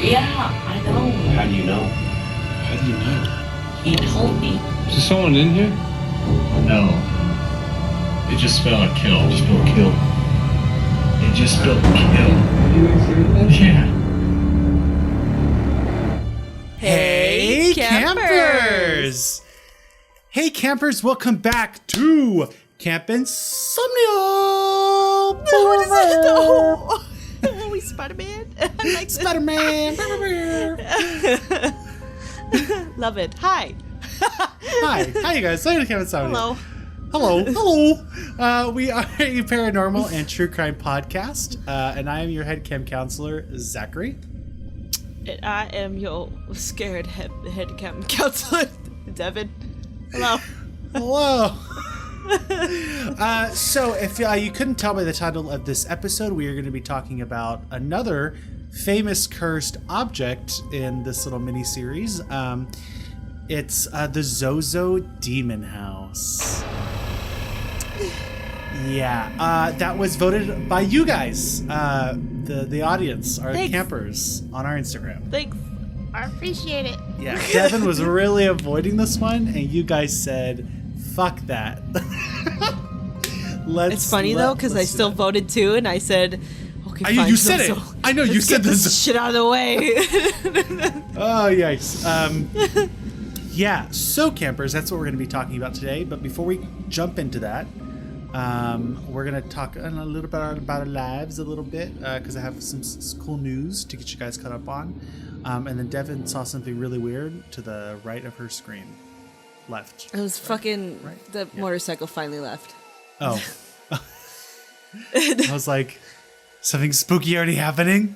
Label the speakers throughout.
Speaker 1: Yeah, I know.
Speaker 2: How do you know?
Speaker 3: How do you know?
Speaker 1: He told me.
Speaker 3: Is there someone in here?
Speaker 2: No. It just spelled a kill.
Speaker 3: Just spelled kill.
Speaker 2: It just spelled kill.
Speaker 3: You ain't sure that?
Speaker 2: Yeah.
Speaker 4: Hey, campers!
Speaker 5: Hey, campers, welcome back to Camp Insomnia!
Speaker 4: What is it? Oh, are we Spider-Man? I like this.
Speaker 5: Spider-Man!
Speaker 4: Love it. Hi.
Speaker 5: Hi, you guys. Welcome to Camp Insomnia.
Speaker 4: Hello.
Speaker 5: We are a paranormal and true crime podcast, and I am your head camp counselor, Zachary.
Speaker 4: And I am your scared head camp counselor, Devon. Hello.
Speaker 5: Hello. So if you couldn't tell by the title of this episode, we are going to be talking about another famous cursed object in this little mini series. It's the ZoZo Demon House. Yeah, that was voted by you guys, the audience, our
Speaker 4: Thanks.
Speaker 5: campers on our Instagram.
Speaker 4: Thanks. I appreciate it.
Speaker 5: Yeah, Devon was really avoiding this one, and you guys said, "Fuck that."
Speaker 4: It's funny though, because I still voted too, and I said, "Okay, fine."
Speaker 5: You said it. I know you said this
Speaker 4: shit out of the way.
Speaker 5: Oh yikes! Yeah. So campers, that's what we're going to be talking about today. But before we jump into that, we're going to talk a little bit about our lives a little bit because I have some cool news to get you guys caught up on. And then Devon saw something really weird to the right of her screen. Left.
Speaker 4: It was fucking the motorcycle finally left.
Speaker 5: Oh. I was like, something spooky already happening?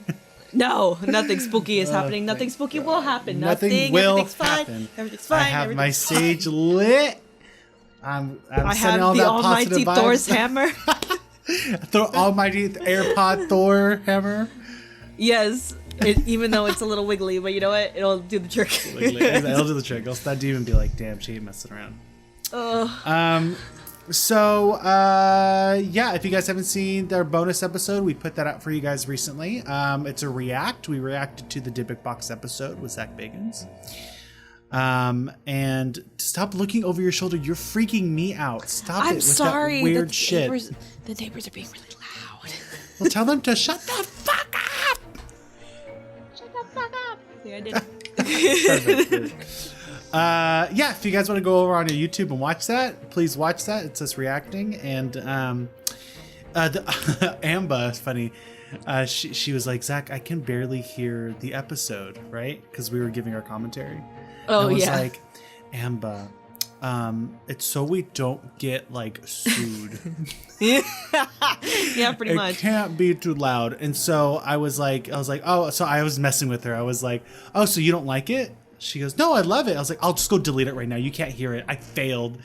Speaker 4: No, nothing spooky is happening. Nothing spooky will happen.
Speaker 5: Nothing will
Speaker 4: Everything's fine.
Speaker 5: happen.
Speaker 4: Everything's fine.
Speaker 5: I have my
Speaker 4: Everything's fine.
Speaker 5: sage lit. I'm
Speaker 4: I
Speaker 5: sending
Speaker 4: have
Speaker 5: all
Speaker 4: the
Speaker 5: that
Speaker 4: almighty
Speaker 5: positive
Speaker 4: Thor's
Speaker 5: vibes.
Speaker 4: hammer.
Speaker 5: The almighty AirPod Thor hammer.
Speaker 4: Yes, even though it's a little wiggly, but you know what? It'll do the trick.
Speaker 5: It'll do the trick. I'll that demon be like, damn, she ain't messing around. Yeah, if you guys haven't seen their bonus episode, we put that out for you guys recently. It's a react. We reacted to the Dybbuk Box episode with Zach Bagans. And stop looking over your shoulder. You're freaking me out. Stop it
Speaker 4: I'm
Speaker 5: with
Speaker 4: sorry.
Speaker 5: that weird shit.
Speaker 4: The neighbors are being really loud.
Speaker 5: Well, tell them to shut the fuck up.
Speaker 4: Shut the fuck up. See, I did it.
Speaker 5: Perfect. Yeah, if you guys want to go over on your YouTube and watch that, please watch that. It's us reacting. And Amba, funny, she was like, Zach, I can barely hear the episode, right? Because we were giving our commentary.
Speaker 4: Oh,
Speaker 5: I was
Speaker 4: yeah.
Speaker 5: like, Amba, it's so we don't get like sued.
Speaker 4: Yeah, pretty much.
Speaker 5: It can't be too loud. And so I was like, oh, so I was messing with her. I was like, oh, so you don't like it? She goes, no, I love it. I was like, I'll just go delete it right now. You can't hear it. I failed.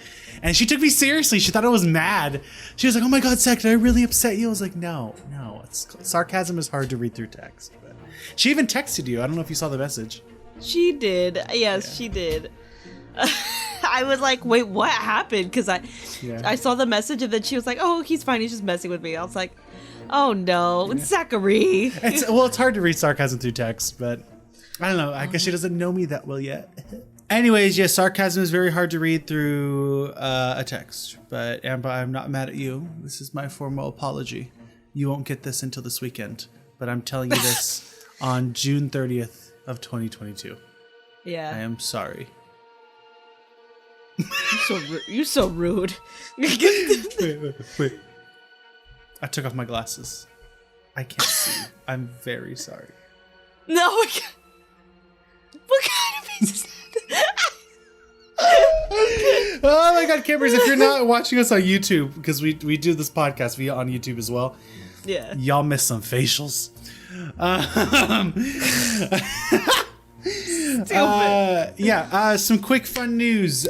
Speaker 5: And she took me seriously. She thought I was mad. She was like, oh my God, Zach, did I really upset you? I was like, no. Sarcasm is hard to read through text. But she even texted you. I don't know if you saw the message.
Speaker 4: She did. Yes, she did. I was like, wait, what happened? Because I saw the message and then she was like, oh, he's fine. He's just messing with me. I was like, oh no, it's Zachary.
Speaker 5: It's hard to read sarcasm through text, but I don't know. I guess she doesn't know me that well yet. Anyways, yes, sarcasm is very hard to read through a text. But Amber, I'm not mad at you. This is my formal apology. You won't get this until this weekend. But I'm telling you this on June 30th of 2022.
Speaker 4: Yeah.
Speaker 5: I am sorry.
Speaker 4: You're so rude.
Speaker 5: Wait. I took off my glasses. I can't see. I'm very sorry.
Speaker 4: No. What kind of piece is that?
Speaker 5: Oh my God, campers, if you're not watching us on YouTube, because we do this podcast via on YouTube as well.
Speaker 4: Yeah.
Speaker 5: Y'all missed some facials. Some quick fun news.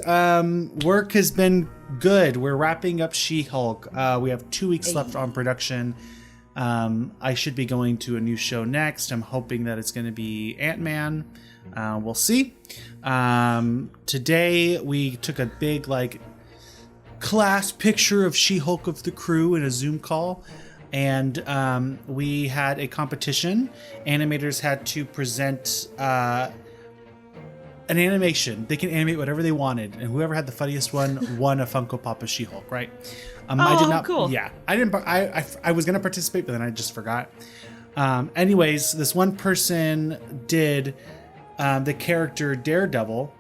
Speaker 5: Work has been good. We're wrapping up She-Hulk. We have 2 weeks left on production. I should be going to a new show next. I'm hoping that it's going to be Ant-Man. We'll see. Today we took a big class picture of She-Hulk of the crew in a Zoom call. And we had a competition. Animators had to present an animation. They can animate whatever they wanted, and whoever had the funniest one won a Funko Pop of She-Hulk. Right? I did not.
Speaker 4: Cool.
Speaker 5: Yeah, I didn't. I was gonna participate, but then I just forgot. Anyways, this one person did the character Daredevil,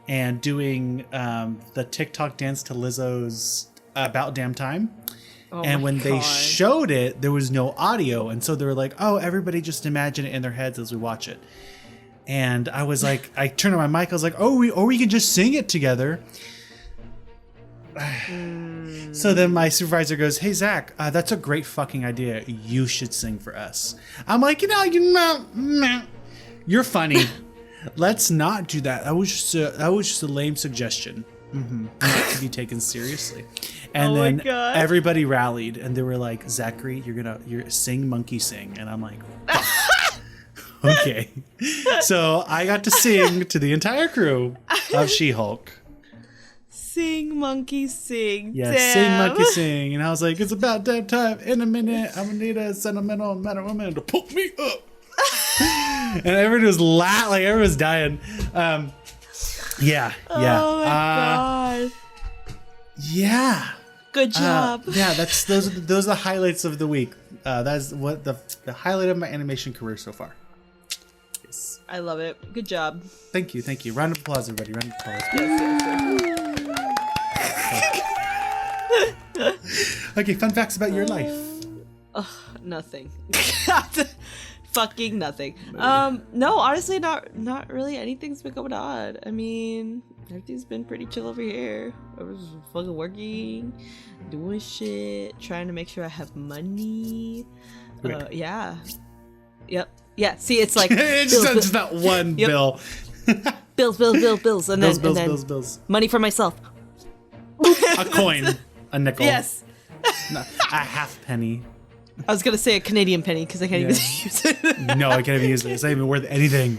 Speaker 5: and doing the TikTok dance to Lizzo's "About Damn Time." And when they showed it, there was no audio, and so they were like, "Oh, everybody just imagine it in their heads as we watch it." And I was like, I turned on my mic. I was like, "Oh, we can just sing it together." So then my supervisor goes, "Hey Zach, that's a great fucking idea. You should sing for us." I'm like, you're funny. Let's not do that. That was just a lame suggestion. Not to be taken seriously. And then everybody rallied, and they were like, "Zachary, you're sing monkey sing," and I'm like, okay. So I got to sing to the entire crew of She-Hulk.
Speaker 4: Sing monkey sing.
Speaker 5: Yeah,
Speaker 4: Damn.
Speaker 5: sing monkey sing. And I was like, it's about that time. In a minute, I'm gonna need a sentimental man or woman to pull me up. And everybody was like everyone was dying. Yeah.
Speaker 4: Oh my god.
Speaker 5: Yeah.
Speaker 4: Good job.
Speaker 5: Yeah, those are the highlights of the week. That's what the highlight of my animation career so far. Yes.
Speaker 4: I love it. Good job.
Speaker 5: Thank you. Round of applause, everybody. Round of applause. Okay, fun facts about your life.
Speaker 4: Nothing. Fucking nothing. No, honestly, not really anything's been going on. I mean, everything's been pretty chill over here. I was fucking working, doing shit, trying to make sure I have money. Yeah. Yep. Yeah. See, it's like
Speaker 5: it's just that one bill.
Speaker 4: bills, and then
Speaker 5: bills.
Speaker 4: Money for myself.
Speaker 5: A coin, a nickel.
Speaker 4: Yes.
Speaker 5: No, a half penny.
Speaker 4: I was gonna say a Canadian penny because I can't even use it.
Speaker 5: No, I can't even use it. It's not even worth anything.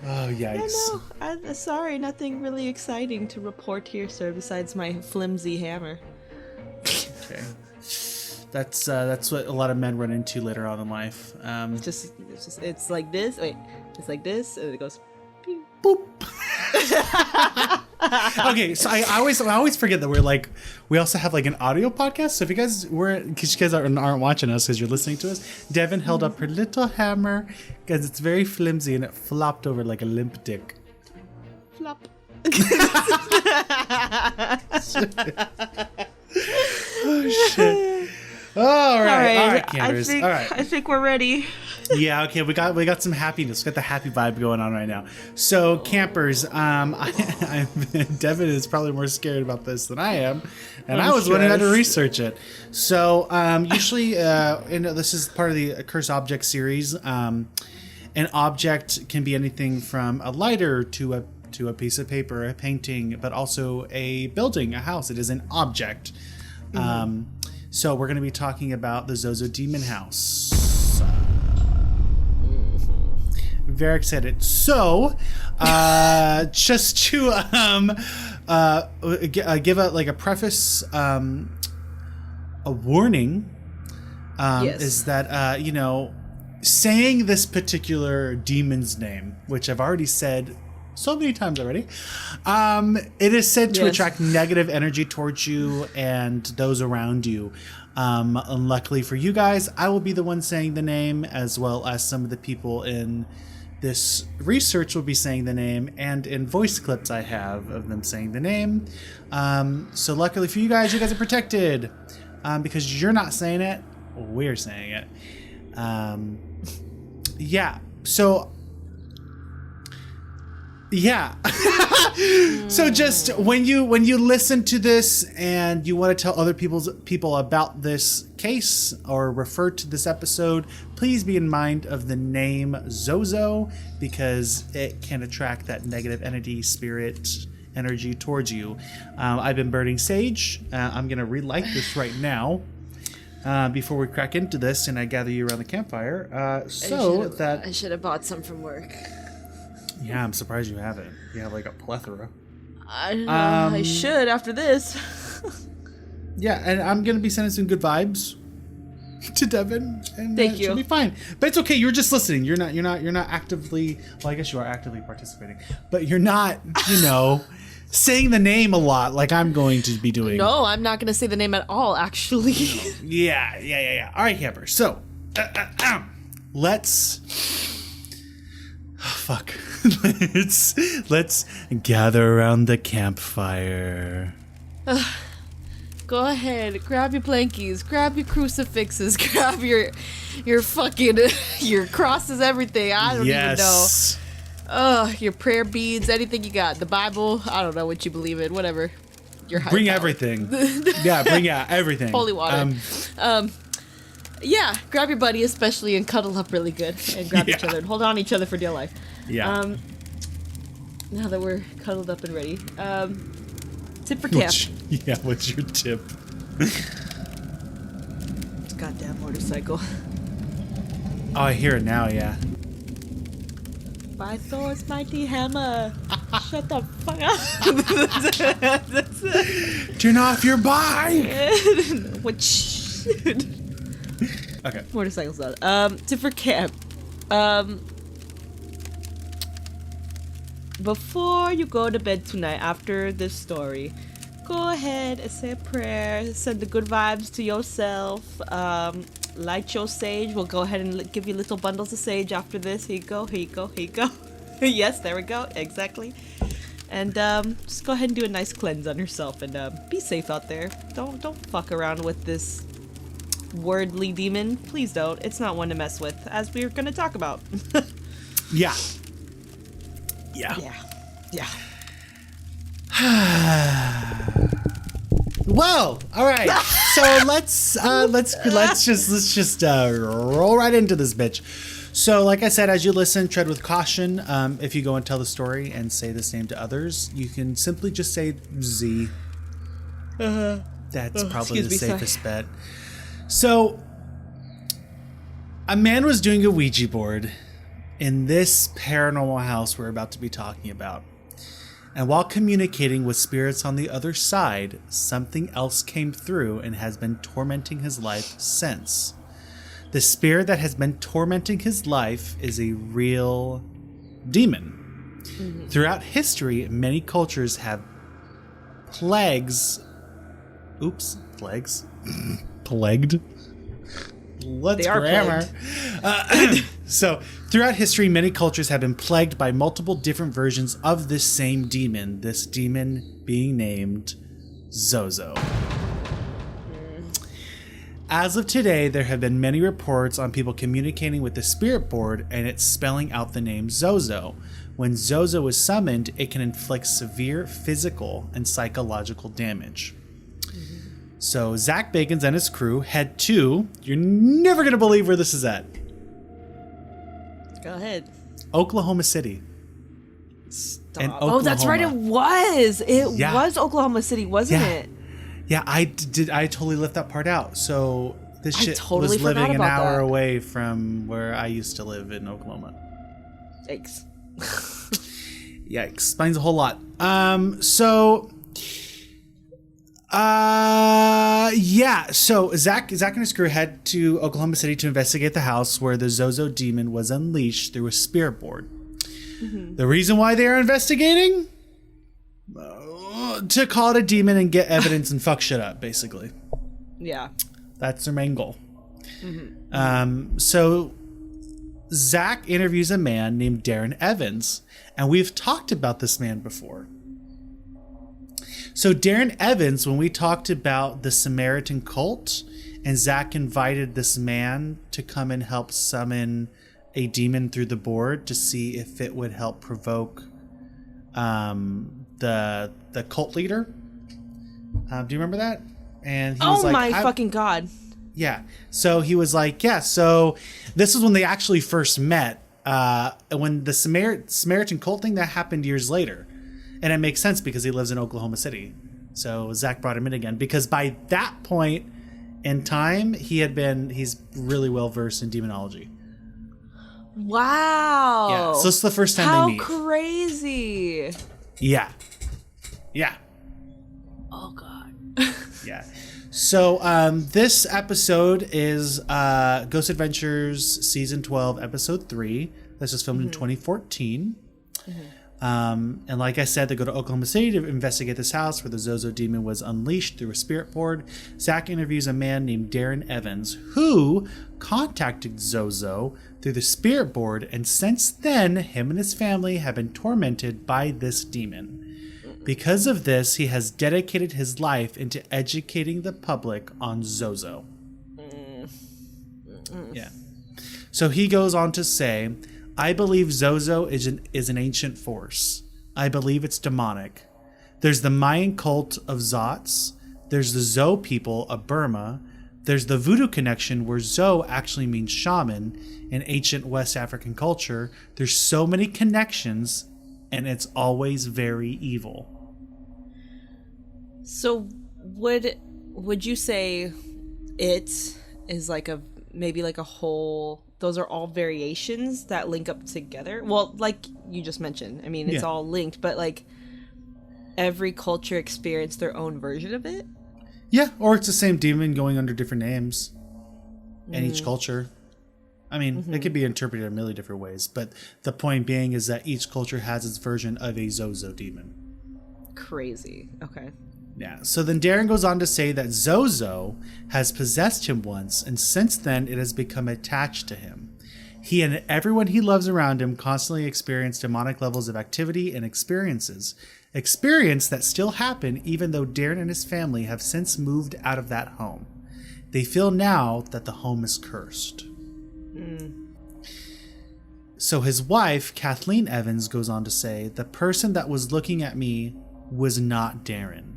Speaker 5: Oh, yikes.
Speaker 4: I'm sorry, nothing really exciting to report here, sir, besides my flimsy hammer.
Speaker 5: Okay. That's what a lot of men run into later on in life.
Speaker 4: It's like this. Wait, it's like this, and it goes. Pew.
Speaker 5: Boop. Okay, so I always forget that we also have like an audio podcast. So if you guys aren't watching us because you're listening to us, Devon held up her little hammer because it's very flimsy and it flopped over like a limp dick.
Speaker 4: Flop.
Speaker 5: Oh shit! All right, campers.
Speaker 4: I think we're ready.
Speaker 5: Yeah, okay, we got some happiness. We got the happy vibe going on right now. So, campers, Devon is probably more scared about this than I am, and I was the one who had to research it. So, usually, this is part of the Cursed Object series. An object can be anything from a lighter to a piece of paper, a painting, but also a building, a house. It is an object. So, we're going to be talking about the ZoZo Demon House. Very excited. So, just to give a preface, a warning,
Speaker 4: Yes.
Speaker 5: is that saying this particular demon's name, which I've already said so many times already, it is said to attract negative energy towards you and those around you. Luckily for you guys, I will be the one saying the name, as well as some of the people in this research will be saying the name, and in voice clips I have of them saying the name. So luckily for you guys are protected, because you're not saying it, we're saying it. Yeah. So yeah. So just when you listen to this and you want to tell other people about this case or refer to this episode, please be in mind of the name ZoZo, because it can attract that negative energy towards you. I've been burning sage. I'm gonna relight this right now. Before we crack into this and I gather you around the campfire,
Speaker 4: I should have bought some from work.
Speaker 5: Yeah, I'm surprised you haven't. You have like a plethora.
Speaker 4: I should after this.
Speaker 5: Yeah, and I'm gonna be sending some good vibes. to Devon, and
Speaker 4: Thank
Speaker 5: it
Speaker 4: you.
Speaker 5: should be fine. But it's okay. You're just listening. You're not actively. Well, I guess you are actively participating, but you're not. Saying the name a lot like I'm going to be doing.
Speaker 4: No, I'm not going to say the name at all, actually.
Speaker 5: Yeah. All right, camper. So, let's. Oh, fuck. let's gather around the campfire.
Speaker 4: Go ahead, grab your blankies, grab your crucifixes, grab your fucking your crosses, everything. I don't even know. Your prayer beads, anything you got. The Bible, I don't know what you believe in, whatever. Your high
Speaker 5: bring
Speaker 4: power.
Speaker 5: everything. Yeah, bring out everything.
Speaker 4: Holy water. Yeah, grab your buddy especially and cuddle up really good and grab each other and hold on to each other for dear life.
Speaker 5: Yeah.
Speaker 4: Now that we're cuddled up and ready. Tip for camp.
Speaker 5: What's your tip?
Speaker 4: Goddamn motorcycle.
Speaker 5: Oh, I hear it now, yeah.
Speaker 4: By Thor's mighty hammer. Shut the fuck up.
Speaker 5: Turn off your bike!
Speaker 4: Which
Speaker 5: Okay.
Speaker 4: motorcycle's on. Tip for camp. Before you go to bed tonight after this story, go ahead and say a prayer, send the good vibes to yourself, light your sage. We'll go ahead and give you little bundles of sage after this. Here you go. Yes, there we go, exactly. And just go ahead and do a nice cleanse on yourself and be safe out there. Don't fuck around with this wordly demon. Please don't. It's not one to mess with, as we're gonna talk about.
Speaker 5: Yeah. Well, all right. So let's just roll right into this bitch. So, like I said, as you listen, tread with caution. If you go and tell the story and say this name to others, you can simply just say Z. That's probably the safest bet. So, a man was doing a Ouija board in this paranormal house we're about to be talking about. And while communicating with spirits on the other side, something else came through and has been tormenting his life since. The spirit that has been tormenting his life is a real demon. Mm-hmm. Throughout history, many cultures have plagues. Oops, plagues. Plagued. Let's grammar. So, throughout history, many cultures have been plagued by multiple different versions of this same demon. This demon being named ZoZo. As of today, there have been many reports on people communicating with the spirit board and it's spelling out the name ZoZo. When ZoZo is summoned, it can inflict severe physical and psychological damage. So Zach Bagans and his crew head to, you're never going to believe where this is at.
Speaker 4: Go ahead.
Speaker 5: Oklahoma City.
Speaker 4: Stop. Oh, that's right. It was. It was Oklahoma City, wasn't it?
Speaker 5: Yeah, I totally left that part out. So this shit
Speaker 4: totally
Speaker 5: was living an hour
Speaker 4: that.
Speaker 5: away from where I used to live in Oklahoma.
Speaker 4: Yikes.
Speaker 5: Yeah, explains a whole lot. So Zach and his crew head to Oklahoma City to investigate the house where the ZoZo demon was unleashed through a spirit board. Mm-hmm. The reason why they are investigating? To call it a demon and get evidence and fuck shit up, basically.
Speaker 4: Yeah.
Speaker 5: That's their main goal. Mm-hmm. So Zach interviews a man named Darren Evans, and we've talked about this man before. So Darren Evans, when we talked about the Samaritan cult, and Zach invited this man to come and help summon a demon through the board to see if it would help provoke the cult leader. Do you remember that? And he was like,
Speaker 4: my fucking God.
Speaker 5: Yeah. So he was like, yeah, so this is when they actually first met. When the Samaritan cult thing, that happened years later. And it makes sense because he lives in Oklahoma City. So Zach brought him in again because by that point in time, he's really well versed in demonology.
Speaker 4: Wow.
Speaker 5: Yeah. So it's the first time they meet.
Speaker 4: How crazy.
Speaker 5: Yeah.
Speaker 4: Oh God.
Speaker 5: Yeah. So this episode is Ghost Adventures Season 12, Episode 3. This was filmed in 2014. And like I said, they go to Oklahoma City to investigate this house where the ZoZo demon was unleashed through a spirit board. Zach interviews a man named Darren Evans who contacted ZoZo through the spirit board, and since then, him and his family have been tormented by this demon. Because of this, he has dedicated his life into educating the public on ZoZo. Yeah. So he goes on to say, I believe ZoZo is an ancient force. I believe it's demonic. There's the Mayan cult of Zots. There's the Zo people of Burma. There's the voodoo connection where Zo actually means shaman in ancient West African culture. There's so many connections, and it's always very evil.
Speaker 4: So would you say it is like maybe like a whole, those are all variations that link up together? Well, like you just mentioned, I mean, it's all linked, but like every culture experienced their own version of it?
Speaker 5: Yeah, or it's the same demon going under different names in each culture. I mean, it could be interpreted a million different ways, but the point being is that each culture has its version of a ZoZo demon.
Speaker 4: Crazy. Okay.
Speaker 5: Yeah, so then Darren goes on to say that ZoZo has possessed him once, and since then it has become attached to him. He and everyone he loves around him constantly experience demonic levels of activity and experience that still happen even though Darren and his family have since moved out of that home. They feel now that the home is cursed. So his wife, Kathleen Evans, goes on to say, the person that was looking at me was not Darren.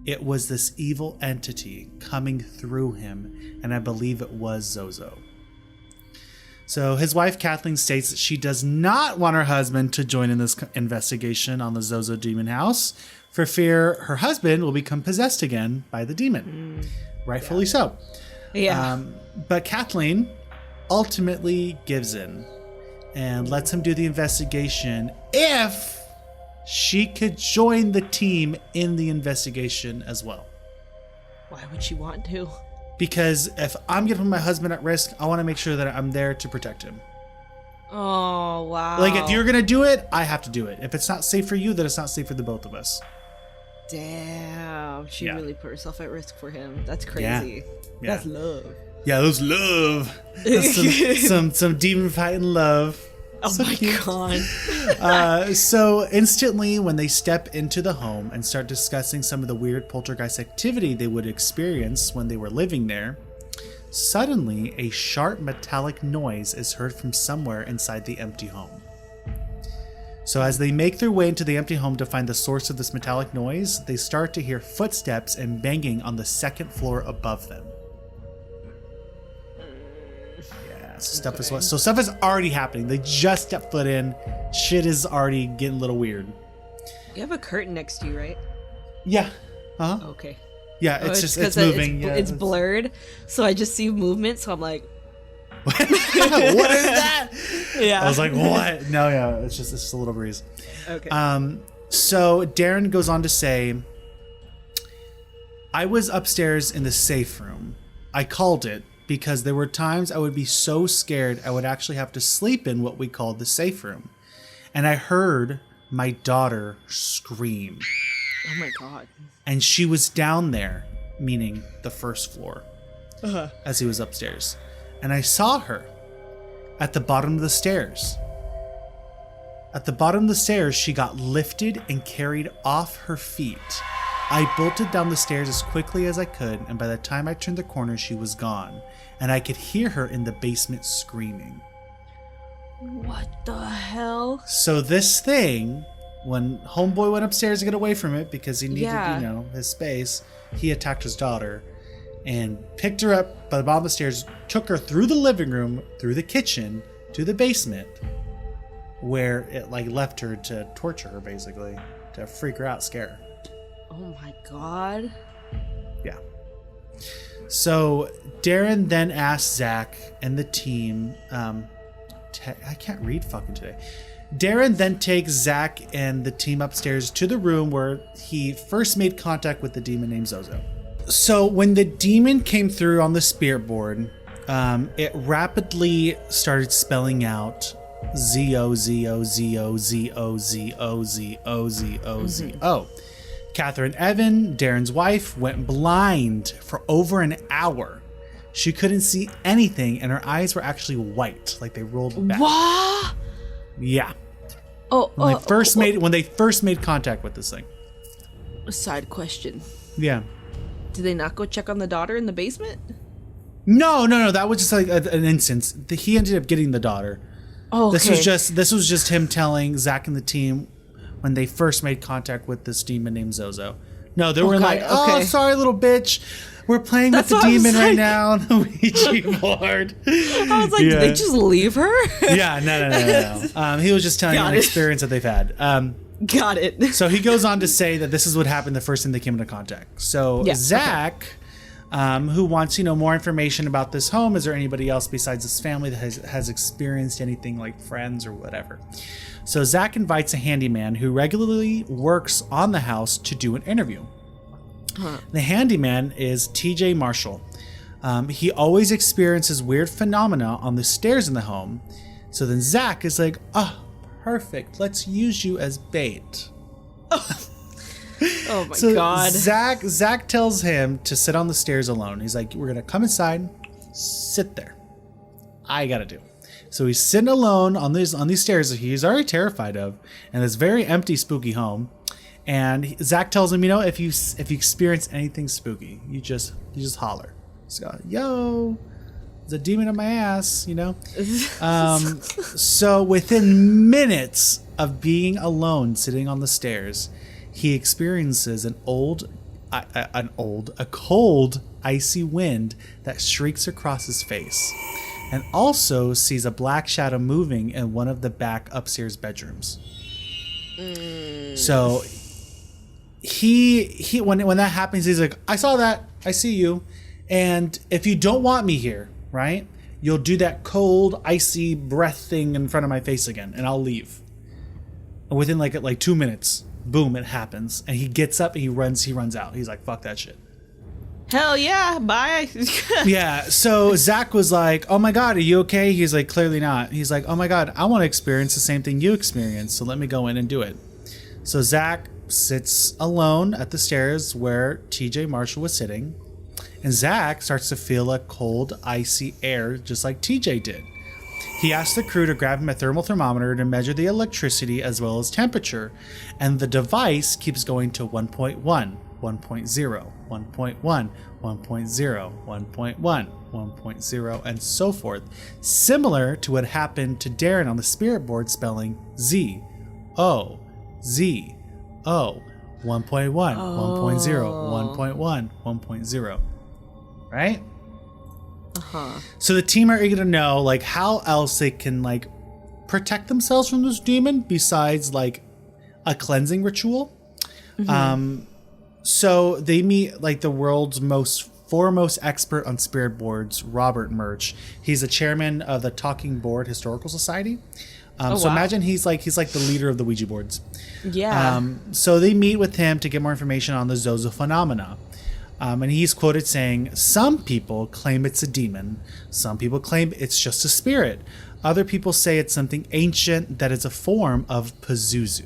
Speaker 5: It was this evil entity coming through him, and I believe it was ZoZo. So his wife, Kathleen, states that she does not want her husband to join in this investigation on the ZoZo Demon House for fear her husband will become possessed again by the demon. Rightfully so.
Speaker 4: Yeah.
Speaker 5: But Kathleen ultimately gives in and lets him do the investigation if she could join the team in the investigation as well.
Speaker 4: Why would she want to?
Speaker 5: Because if I'm going to put my husband at risk, I want to make sure that I'm there to protect him.
Speaker 4: Oh, wow.
Speaker 5: Like, if you're going to do it, I have to do it. If it's not safe for you, then it's not safe for the both of us.
Speaker 4: Damn. She really put herself at risk for him. That's
Speaker 5: Yeah.
Speaker 4: crazy.
Speaker 5: Yeah.
Speaker 4: That's love.
Speaker 5: Yeah, those love. That's some demon fighting love.
Speaker 4: Oh
Speaker 5: So
Speaker 4: my
Speaker 5: cute.
Speaker 4: God.
Speaker 5: So instantly when they step into the home and start discussing some of the weird poltergeist activity they would experience when they were living there, suddenly a sharp metallic noise is heard from somewhere inside the empty home. So as they make their way into the empty home to find the source of this metallic noise, they start to hear footsteps and banging on the second floor above them. Stuff is already happening. They just stepped foot in. Shit is already getting a little weird.
Speaker 4: You have a curtain next to you, right?
Speaker 5: Yeah. Uh-huh.
Speaker 4: Okay.
Speaker 5: Yeah, it's moving.
Speaker 4: It's blurred, so I just see movement, so I'm like,
Speaker 5: what is that?
Speaker 4: yeah.
Speaker 5: I was like, what? No, yeah, it's just a little breeze.
Speaker 4: Okay.
Speaker 5: So Darren goes on to say, I was upstairs in the safe room. I called it because there were times I would be so scared I would actually have to sleep in what we called the safe room. And I heard my daughter scream.
Speaker 4: Oh my God.
Speaker 5: And she was down there, meaning the first floor, as he was upstairs. And I saw her at the bottom of the stairs. At the bottom of the stairs, she got lifted and carried off her feet. I bolted down the stairs as quickly as I could, and by the time I turned the corner, she was gone. And I could hear her in the basement screaming.
Speaker 4: What the hell?
Speaker 5: So this thing, when Homeboy went upstairs to get away from it because he needed, his space, he attacked his daughter and picked her up by the bottom of the stairs, took her through the living room, through the kitchen, to the basement, where it left her to torture her, basically, to freak her out, scare her.
Speaker 4: Oh my God.
Speaker 5: Yeah. So Darren then asked Zach and the team, I can't read fucking today. Darren then takes Zach and the team upstairs to the room where he first made contact with the demon named ZoZo. So when the demon came through on the spirit board, it rapidly started spelling out Z-O-Z-O-Z-O-Z-O-Z-O-Z-O-Z-O. Catherine Evan, Darren's wife, went blind for over an hour. She couldn't see anything, and her eyes were actually white, like they rolled back.
Speaker 4: What?
Speaker 5: Yeah. When they first made contact with this thing.
Speaker 4: A side question.
Speaker 5: Yeah.
Speaker 4: Did they not go check on the daughter in the basement?
Speaker 5: No. That was just like an instance. He ended up getting the daughter.
Speaker 4: Oh, okay.
Speaker 5: This was just him telling Zach and the team when they first made contact with this demon named ZoZo. No, they were like, "Oh, sorry, little bitch. We're playing with the demon right now on the Ouija board."
Speaker 4: I was like, did they just leave her?
Speaker 5: Yeah, no. He was just telling an experience that they've had.
Speaker 4: Got it.
Speaker 5: So he goes on to say that this is what happened the first time they came into contact. So Zach, who wants more information about this home, is there anybody else besides his family that has experienced anything like friends or whatever? So Zach invites a handyman who regularly works on the house to do an interview. The handyman is TJ Marshall. He always experiences weird phenomena on the stairs in the home. So then Zach is like, "Oh, perfect. Let's use you as bait."
Speaker 4: Oh my God.
Speaker 5: Zach tells him to sit on the stairs alone. He's like, "We're gonna come inside, sit there. I gotta do." So he's sitting alone on these stairs that he's already terrified of, in this very empty, spooky home. And Zach tells him, if you experience anything spooky, you just holler. So, "Yo, there's a demon on my ass," So within minutes of being alone, sitting on the stairs, he experiences a cold, icy wind that shrieks across his face, and also sees a black shadow moving in one of the back upstairs bedrooms. So he when that happens, he's like, "I saw that. I see you. And if you don't want me here, right, you'll do that cold, icy breath thing in front of my face again, and I'll leave." And within like 2 minutes, boom, it happens, and he gets up and he runs out. He's like, "Fuck that shit."
Speaker 4: Hell yeah, bye.
Speaker 5: Yeah, so Zach was like, "Oh my God, are you okay?" He's like, "Clearly not." He's like, "Oh my God, I want to experience the same thing you experienced, so let me go in and do it." So Zach sits alone at the stairs where TJ Marshall was sitting, and Zach starts to feel a cold, icy air just like TJ did. He asks the crew to grab him a thermal thermometer to measure the electricity as well as temperature, and the device keeps going to 1.1, 1.0, 1.1, 1.0, 1.1, 1.0, and so forth, similar to what happened to Darren on the spirit board spelling Z-O, Z-O, 1.1, 1.0, 1.1, 1.0, right? So the team are eager to know how else they can protect themselves from this demon besides a cleansing ritual. So they meet the world's foremost expert on spirit boards, Robert Murch. He's the chairman of the Talking Board Historical Society. So imagine he's the leader of the Ouija boards.
Speaker 4: Yeah.
Speaker 5: So they meet with him to get more information on the ZoZo phenomena. And he's quoted saying, "Some people claim it's a demon. Some people claim it's just a spirit. Other people say it's something ancient that is a form of Pazuzu."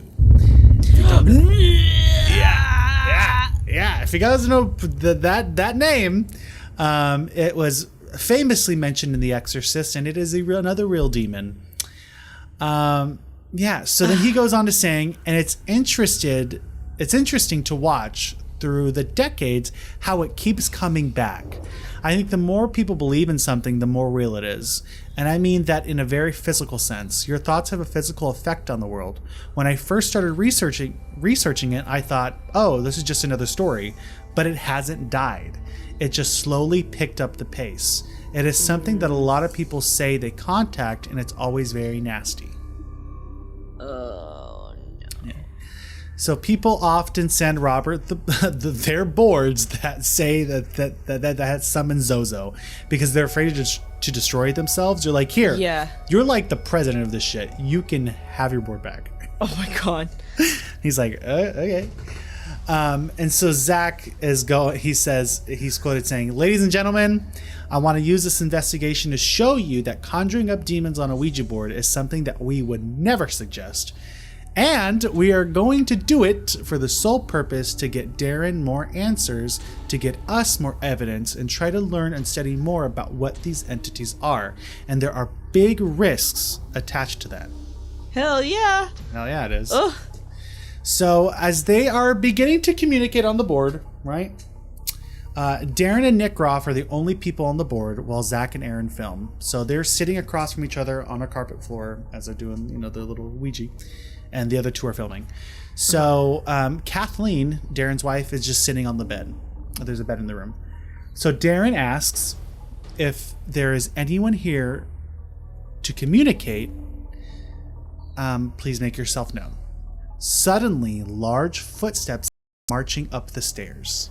Speaker 5: Yeah. If you guys know that name, it was famously mentioned in The Exorcist, and it is another real demon. So then he goes on to saying, and it's interesting to watch through the decades how it keeps coming back. I think the more people believe in something, the more real it is. And I mean that in a very physical sense. Your thoughts have a physical effect on the world. When I first started researching it, I thought, "Oh, this is just another story." But it hasn't died. It just slowly picked up the pace. It is something that a lot of people say they contact, and it's always very nasty.
Speaker 4: Oh, no.
Speaker 5: So people often send Robert their boards that say that summon ZoZo because they're afraid to destroy themselves. They're like, "Here, you're like the president of this shit. You can have your board back."
Speaker 4: Oh my God.
Speaker 5: He's like, "Okay." And so Zach is he says, he's quoted saying, "Ladies and gentlemen, I want to use this investigation to show you that conjuring up demons on a Ouija board is something that we would never suggest. And we are going to do it for the sole purpose to get Darren more answers, to get us more evidence, and try to learn and study more about what these entities are. And there are big risks attached to that."
Speaker 4: Hell yeah.
Speaker 5: Hell yeah, it is.
Speaker 4: Ugh.
Speaker 5: So as they are beginning to communicate on the board, right? Darren and Nick Groff are the only people on the board while Zach and Aaron film. So they're sitting across from each other on a carpet floor as they're doing, their little Ouija, and the other two are filming. So Kathleen, Darren's wife, is just sitting on the bed. There's a bed in the room. So Darren asks if there is anyone here to communicate. Please make yourself known. Suddenly, large footsteps marching up the stairs.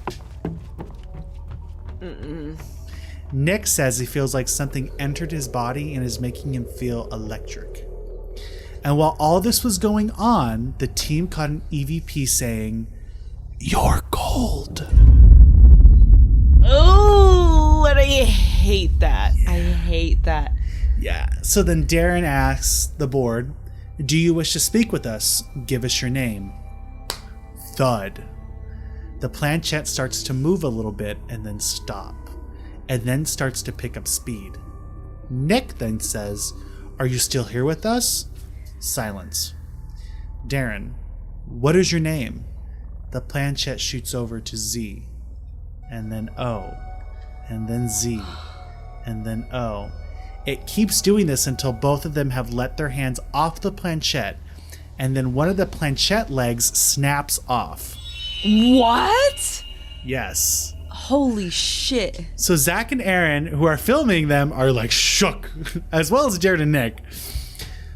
Speaker 5: Nick says he feels like something entered his body and is making him feel electric. And while all this was going on, the team caught an EVP saying, "You're cold."
Speaker 4: Oh, and I hate that. Yeah. I hate that.
Speaker 5: Yeah. So then Darren asks the board, "Do you wish to speak with us? Give us your name." Thud. The planchette starts to move a little bit and then stop, and then starts to pick up speed. Nick then says, "Are you still here with us?" Silence. Darren, "What is your name?" The planchette shoots over to Z, and then O, and then Z, and then O. It keeps doing this until both of them have let their hands off the planchette, and then one of the planchette legs snaps off.
Speaker 4: What?
Speaker 5: Yes.
Speaker 4: Holy shit.
Speaker 5: So Zach and Aaron, who are filming them, are like shook, as well as Darren and Nick.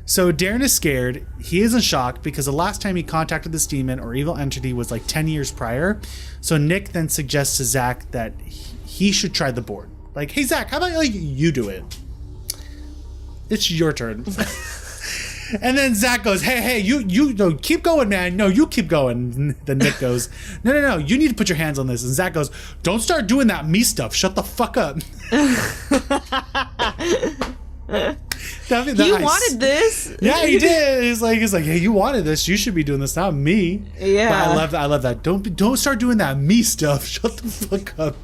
Speaker 5: So Darren is scared. He is in shock because the last time he contacted this demon or evil entity was like 10 years prior. So Nick then suggests to Zach that he should try the board. Like, "Hey Zach, how about you do it? It's your turn." And then Zach goes, hey, you no, keep going, man. No, you keep going. And then Nick goes, no, you need to put your hands on this. And Zach goes, "Don't start doing that me stuff. Shut the fuck up."
Speaker 4: You wanted this.
Speaker 5: Yeah, he did. He's like, "Hey, you wanted this. You should be doing this, not me."
Speaker 4: Yeah.
Speaker 5: But I love that. Don't start doing that me stuff. Shut the fuck up.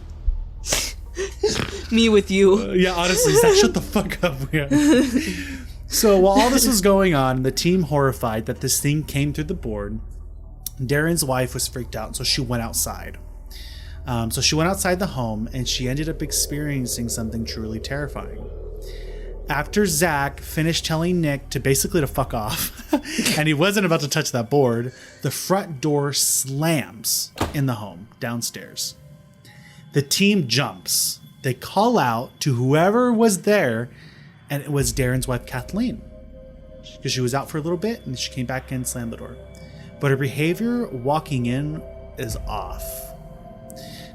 Speaker 4: Me with you.
Speaker 5: Yeah, honestly, Zach, shut the fuck up. Yeah. So while all this was going on, the team horrified that this thing came through the board, Darren's wife was freaked out, so she went outside. So she went outside the home, and she ended up experiencing something truly terrifying. After Zach finished telling Nick to fuck off, and he wasn't about to touch that board, the front door slams in the home downstairs. The team jumps. They call out to whoever was there, and it was Darren's wife, Kathleen, because she was out for a little bit, and she came back in and slammed the door. But her behavior walking in is off.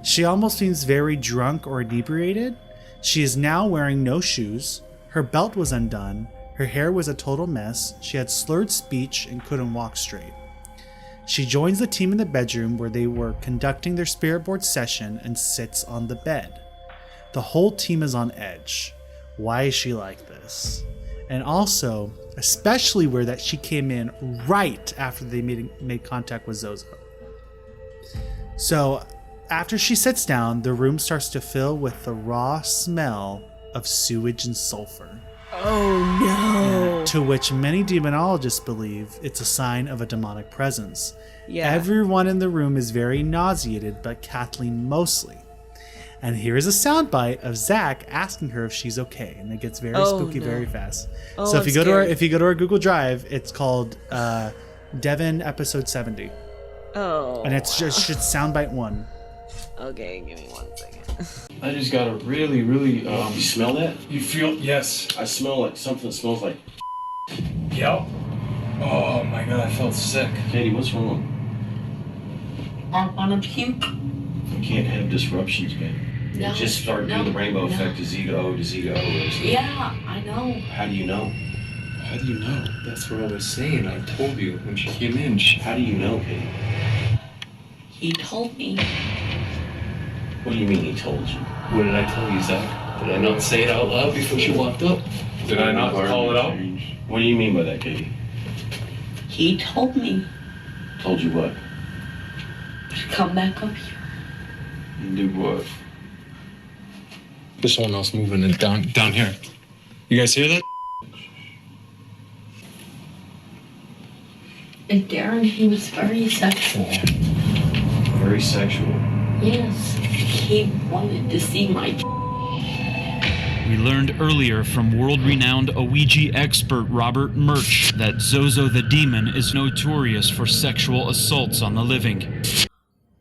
Speaker 5: She almost seems very drunk or inebriated. She is now wearing no shoes. Her belt was undone. Her hair was a total mess. She had slurred speech and couldn't walk straight. She joins the team in the bedroom where they were conducting their spirit board session and sits on the bed. The whole team is on edge. Why is she like this? And also, especially where that she came in right after they made contact with ZoZo. So after she sits down, the room starts to fill with the raw smell of sewage and sulfur.
Speaker 4: Oh no.
Speaker 5: To which many demonologists believe it's a sign of a demonic presence.
Speaker 4: Yeah.
Speaker 5: Everyone in the room is very nauseated, but Kathleen mostly. And here is a soundbite of Zach asking her if she's okay, and it gets very spooky very fast. So if you go to our Google Drive, it's called Devon episode 70.
Speaker 4: Oh.
Speaker 5: And it's just soundbite 1.
Speaker 4: Okay, give me 1 second.
Speaker 3: I just got a really,
Speaker 1: You smell that?
Speaker 3: You feel? Yes.
Speaker 1: I smell like something that smells like.
Speaker 3: Yep. Oh my god, I felt sick.
Speaker 1: Katie, what's wrong?
Speaker 6: I want to puke.
Speaker 1: You can't have disruptions, man.
Speaker 6: No,
Speaker 1: It just started doing the rainbow effect to Z to O to Z to O.
Speaker 6: Yeah, I know.
Speaker 1: How do you know?
Speaker 3: How do you know?
Speaker 7: That's what I was saying. I told you when she came in.
Speaker 1: How do you know, Katie?
Speaker 6: He told me.
Speaker 1: What do you mean he told you?
Speaker 2: What did I tell you, Zach? Did I not say it out loud before she walked up?
Speaker 3: Did I not call it out?
Speaker 1: What do you mean by that, Katie?
Speaker 6: He told me
Speaker 1: Told you what?
Speaker 6: to come back up here.
Speaker 1: You do what?
Speaker 3: There's someone else moving in down here. You guys hear that?
Speaker 6: And Darren, he was very sexual.
Speaker 1: Very sexual.
Speaker 6: Yes. He wanted to see my.
Speaker 7: We learned earlier from world-renowned Ouija expert Robert Murch that ZoZo the Demon is notorious for sexual assaults on the living.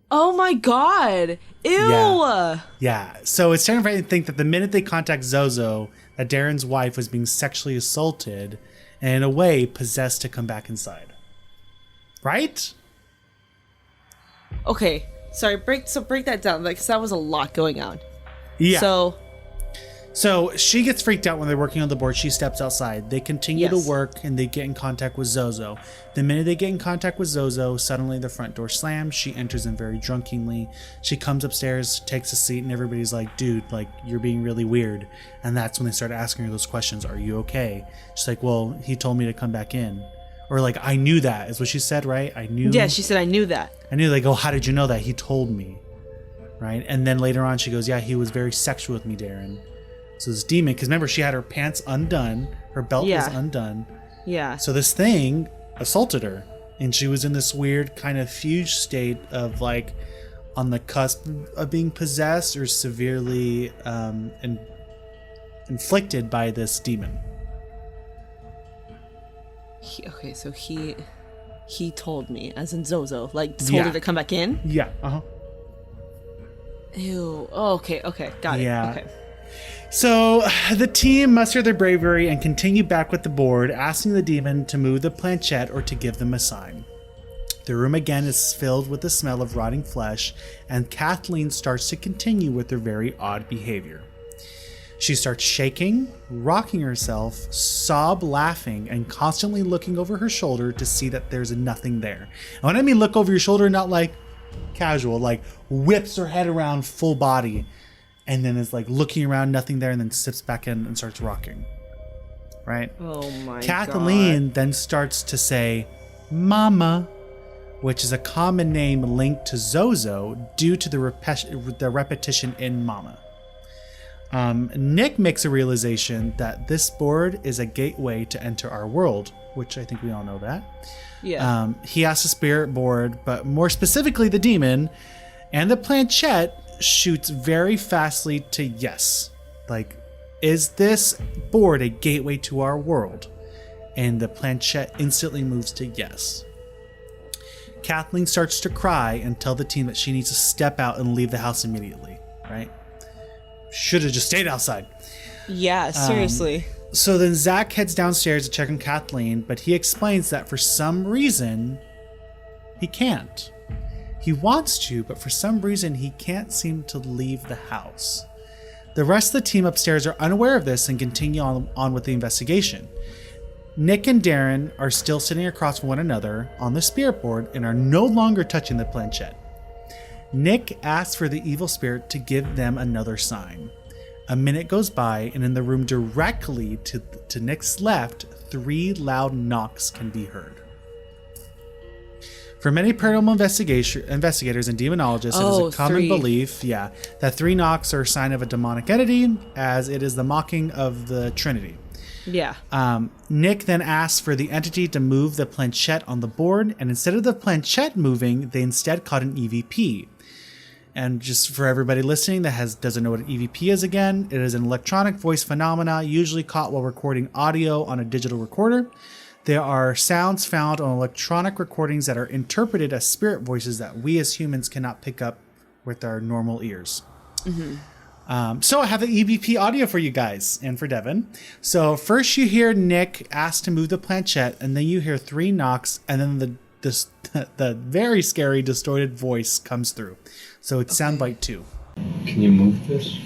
Speaker 4: Oh my god! Ew!
Speaker 5: Yeah. So it's terrifying to think that the minute they contact ZoZo, that Darren's wife was being sexually assaulted and in a way possessed to come back inside. Right?
Speaker 4: Okay, sorry. Break that down. Like, 'cause that was a lot going on.
Speaker 5: Yeah. So she gets freaked out when they're working on the board. She steps outside. They continue to
Speaker 4: Yes.
Speaker 5: work and they get in contact with ZoZo. The minute they get in contact with ZoZo, suddenly the front door slams. She enters in very drunkenly. She comes upstairs, takes a seat, and everybody's like, dude, like, you're being really weird. And that's when they start asking her those questions. Are you okay? She's like, well, he told me to come back in. Or like, I knew that is what she said, right? I knew.
Speaker 4: Yeah, she said, I knew that.
Speaker 5: I knew. They go, how did you know that? He told me. Right? And then later on she goes, yeah, he was very sexual with me, Darren. So this demon, because remember, she had her pants undone, her belt was undone.
Speaker 4: Yeah.
Speaker 5: So this thing assaulted her, and she was in this weird kind of fugue state of like on the cusp of being possessed or severely inflicted by this demon.
Speaker 4: Okay, so he told me, as in ZoZo, like told her to come back in.
Speaker 5: Yeah.
Speaker 4: Ew. Oh, okay. Got it.
Speaker 5: Yeah.
Speaker 4: Okay.
Speaker 5: So the team muster their bravery and continue back with the board, asking the demon to move the planchette or to give them a sign. The room again is filled with the smell of rotting flesh, and Kathleen starts to continue with her very odd behavior. She starts shaking, rocking herself, sob laughing, and constantly looking over her shoulder to see that there's nothing there. And when I mean look over your shoulder, not like casual, like whips her head around full body, and then is like looking around, nothing there, and then sits back in and starts rocking. Right?
Speaker 4: Oh my
Speaker 5: Kathleen
Speaker 4: god.
Speaker 5: then starts to say, Mama, which is a common name linked to ZoZo due to the repetition in Mama. Nick makes a realization that this board is a gateway to enter our world, which I think we all know that.
Speaker 4: Yeah.
Speaker 5: He asks the spirit board, but more specifically the demon, and the planchette shoots very fastly to yes. Like, is this board a gateway to our world? And the planchette instantly moves to yes. Kathleen starts to cry and tell the team that she needs to step out and leave the house immediately, right? Should have just stayed outside.
Speaker 4: Yeah, seriously.
Speaker 5: So then Zach heads downstairs to check on Kathleen, but he explains that for some reason, he can't. He wants to, but for some reason, he can't seem to leave the house. The rest of the team upstairs are unaware of this and continue on with the investigation. Nick and Darren are still sitting across from one another on the spirit board and are no longer touching the planchette. Nick asks for the evil spirit to give them another sign. A minute goes by, and in the room directly to Nick's left, 3 loud knocks can be heard. For many paranormal investigators and demonologists, it is a common belief, that 3 knocks are a sign of a demonic entity, as it is the mocking of the Trinity.
Speaker 4: Yeah.
Speaker 5: Nick then asks for the entity to move the planchette on the board, and instead of the planchette moving, they instead caught an EVP. And just for everybody listening that doesn't know what an EVP is again, it is an electronic voice phenomena usually caught while recording audio on a digital recorder. There are sounds found on electronic recordings that are interpreted as spirit voices that we as humans cannot pick up with our normal ears. Mm-hmm. So I have the EVP audio for you guys and for Devon. So first you hear Nick ask to move the planchette, and then you hear 3 knocks, and then the very scary distorted voice comes through. So it's soundbite 2.
Speaker 3: Can you move this?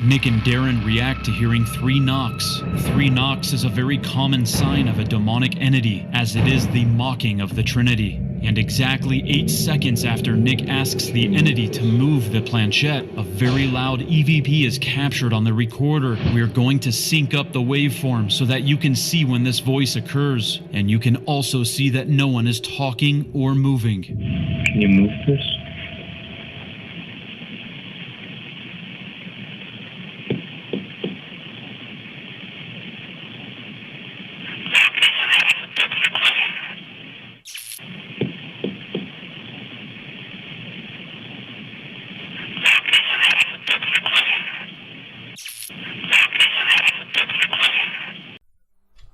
Speaker 7: Nick and Darren react to hearing 3 knocks. 3 knocks is a very common sign of a demonic entity, as it is the mocking of the Trinity. And exactly 8 seconds after Nick asks the entity to move the planchette, a very loud EVP is captured on the recorder. We're going to sync up the waveform so that you can see when this voice occurs, and you can also see that no one is talking or moving.
Speaker 8: Can you move this?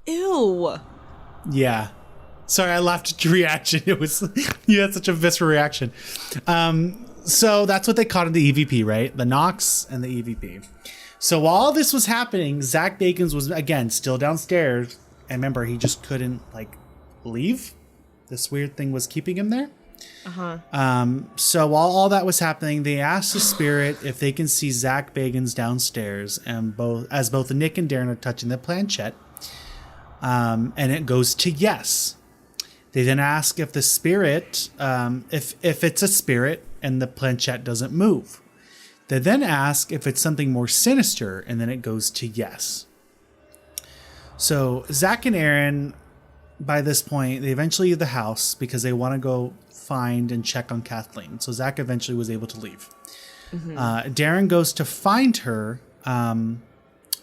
Speaker 4: Ew.
Speaker 5: Yeah. Sorry, I laughed at your reaction. It was you had such a visceral reaction. So that's what they caught in the EVP, right? The knocks and the EVP. So while this was happening, Zach Bagans was again still downstairs, and remember he just couldn't like leave. This weird thing was keeping him there. So while all that was happening, they asked the spirit if they can see Zach Bagans downstairs, and both Nick and Darren are touching the planchette. And it goes to yes. They then ask if the spirit, if it's a spirit and the planchette doesn't move. They then ask if it's something more sinister, and then it goes to yes. So Zach and Aaron, by this point, they eventually leave the house because they want to go find and check on Kathleen. So Zach eventually was able to leave. Darren goes to find her,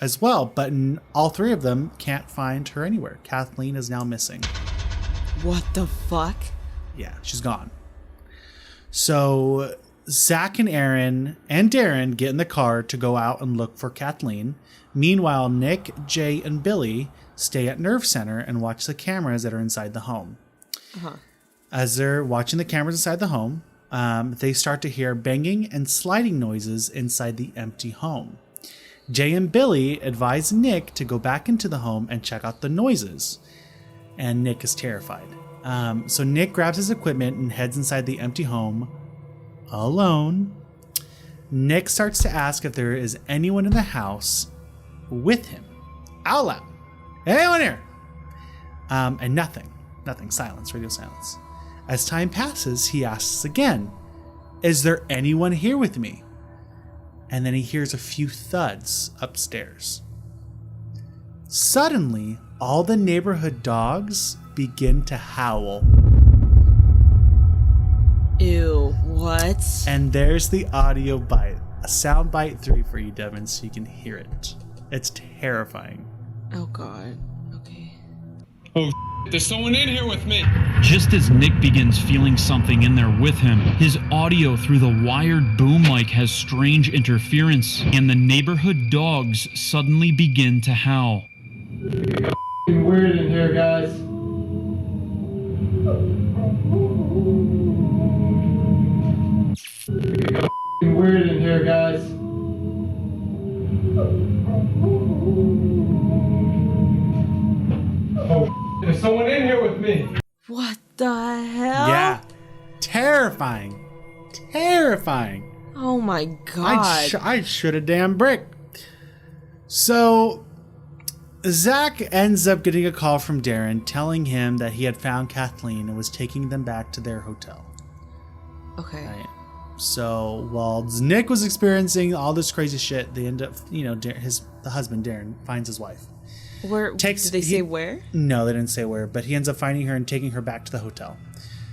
Speaker 5: as well, but all 3 of them can't find her anywhere. Kathleen is now missing.
Speaker 4: What the fuck?
Speaker 5: Yeah, she's gone. So Zach and Aaron and Darren get in the car to go out and look for Kathleen. Meanwhile, Nick, Jay, and Billy stay at Nerve Center and watch the cameras that are inside the home. As they're watching the cameras inside the home, they start to hear banging and sliding noises inside the empty home. Jay and Billy advise Nick to go back into the home and check out the noises. And Nick is terrified. So Nick grabs his equipment and heads inside the empty home alone. Nick starts to ask if there is anyone in the house with him. Out loud. Anyone here? And nothing. Silence. Radio silence. As time passes, he asks again, is there anyone here with me? And then he hears a few thuds upstairs. Suddenly, all the neighborhood dogs begin to howl.
Speaker 4: Ew, what?
Speaker 5: And there's the audio bite. A sound bite 3 for you, Devon, so you can hear it. It's terrifying.
Speaker 4: Oh god. Okay.
Speaker 3: Oh, there's someone in here with me.
Speaker 7: Just as Nick begins feeling something in there with him, his audio through the wired boom mic has strange interference, and the neighborhood dogs suddenly begin to howl.
Speaker 3: Weird in here, guys. Weird in here, guys. Oh, there's someone in here with me.
Speaker 4: What the hell?
Speaker 5: Yeah. Terrifying.
Speaker 4: Oh my god.
Speaker 5: I'd shoot a damn brick. So Zach ends up getting a call from Darren telling him that he had found Kathleen and was taking them back to their hotel.
Speaker 4: Okay.
Speaker 5: Right. So while Nick was experiencing all this crazy shit, they end up, the husband Darren finds his wife.
Speaker 4: Where did they say where?
Speaker 5: No, they didn't say where, but he ends up finding her and taking her back to the hotel.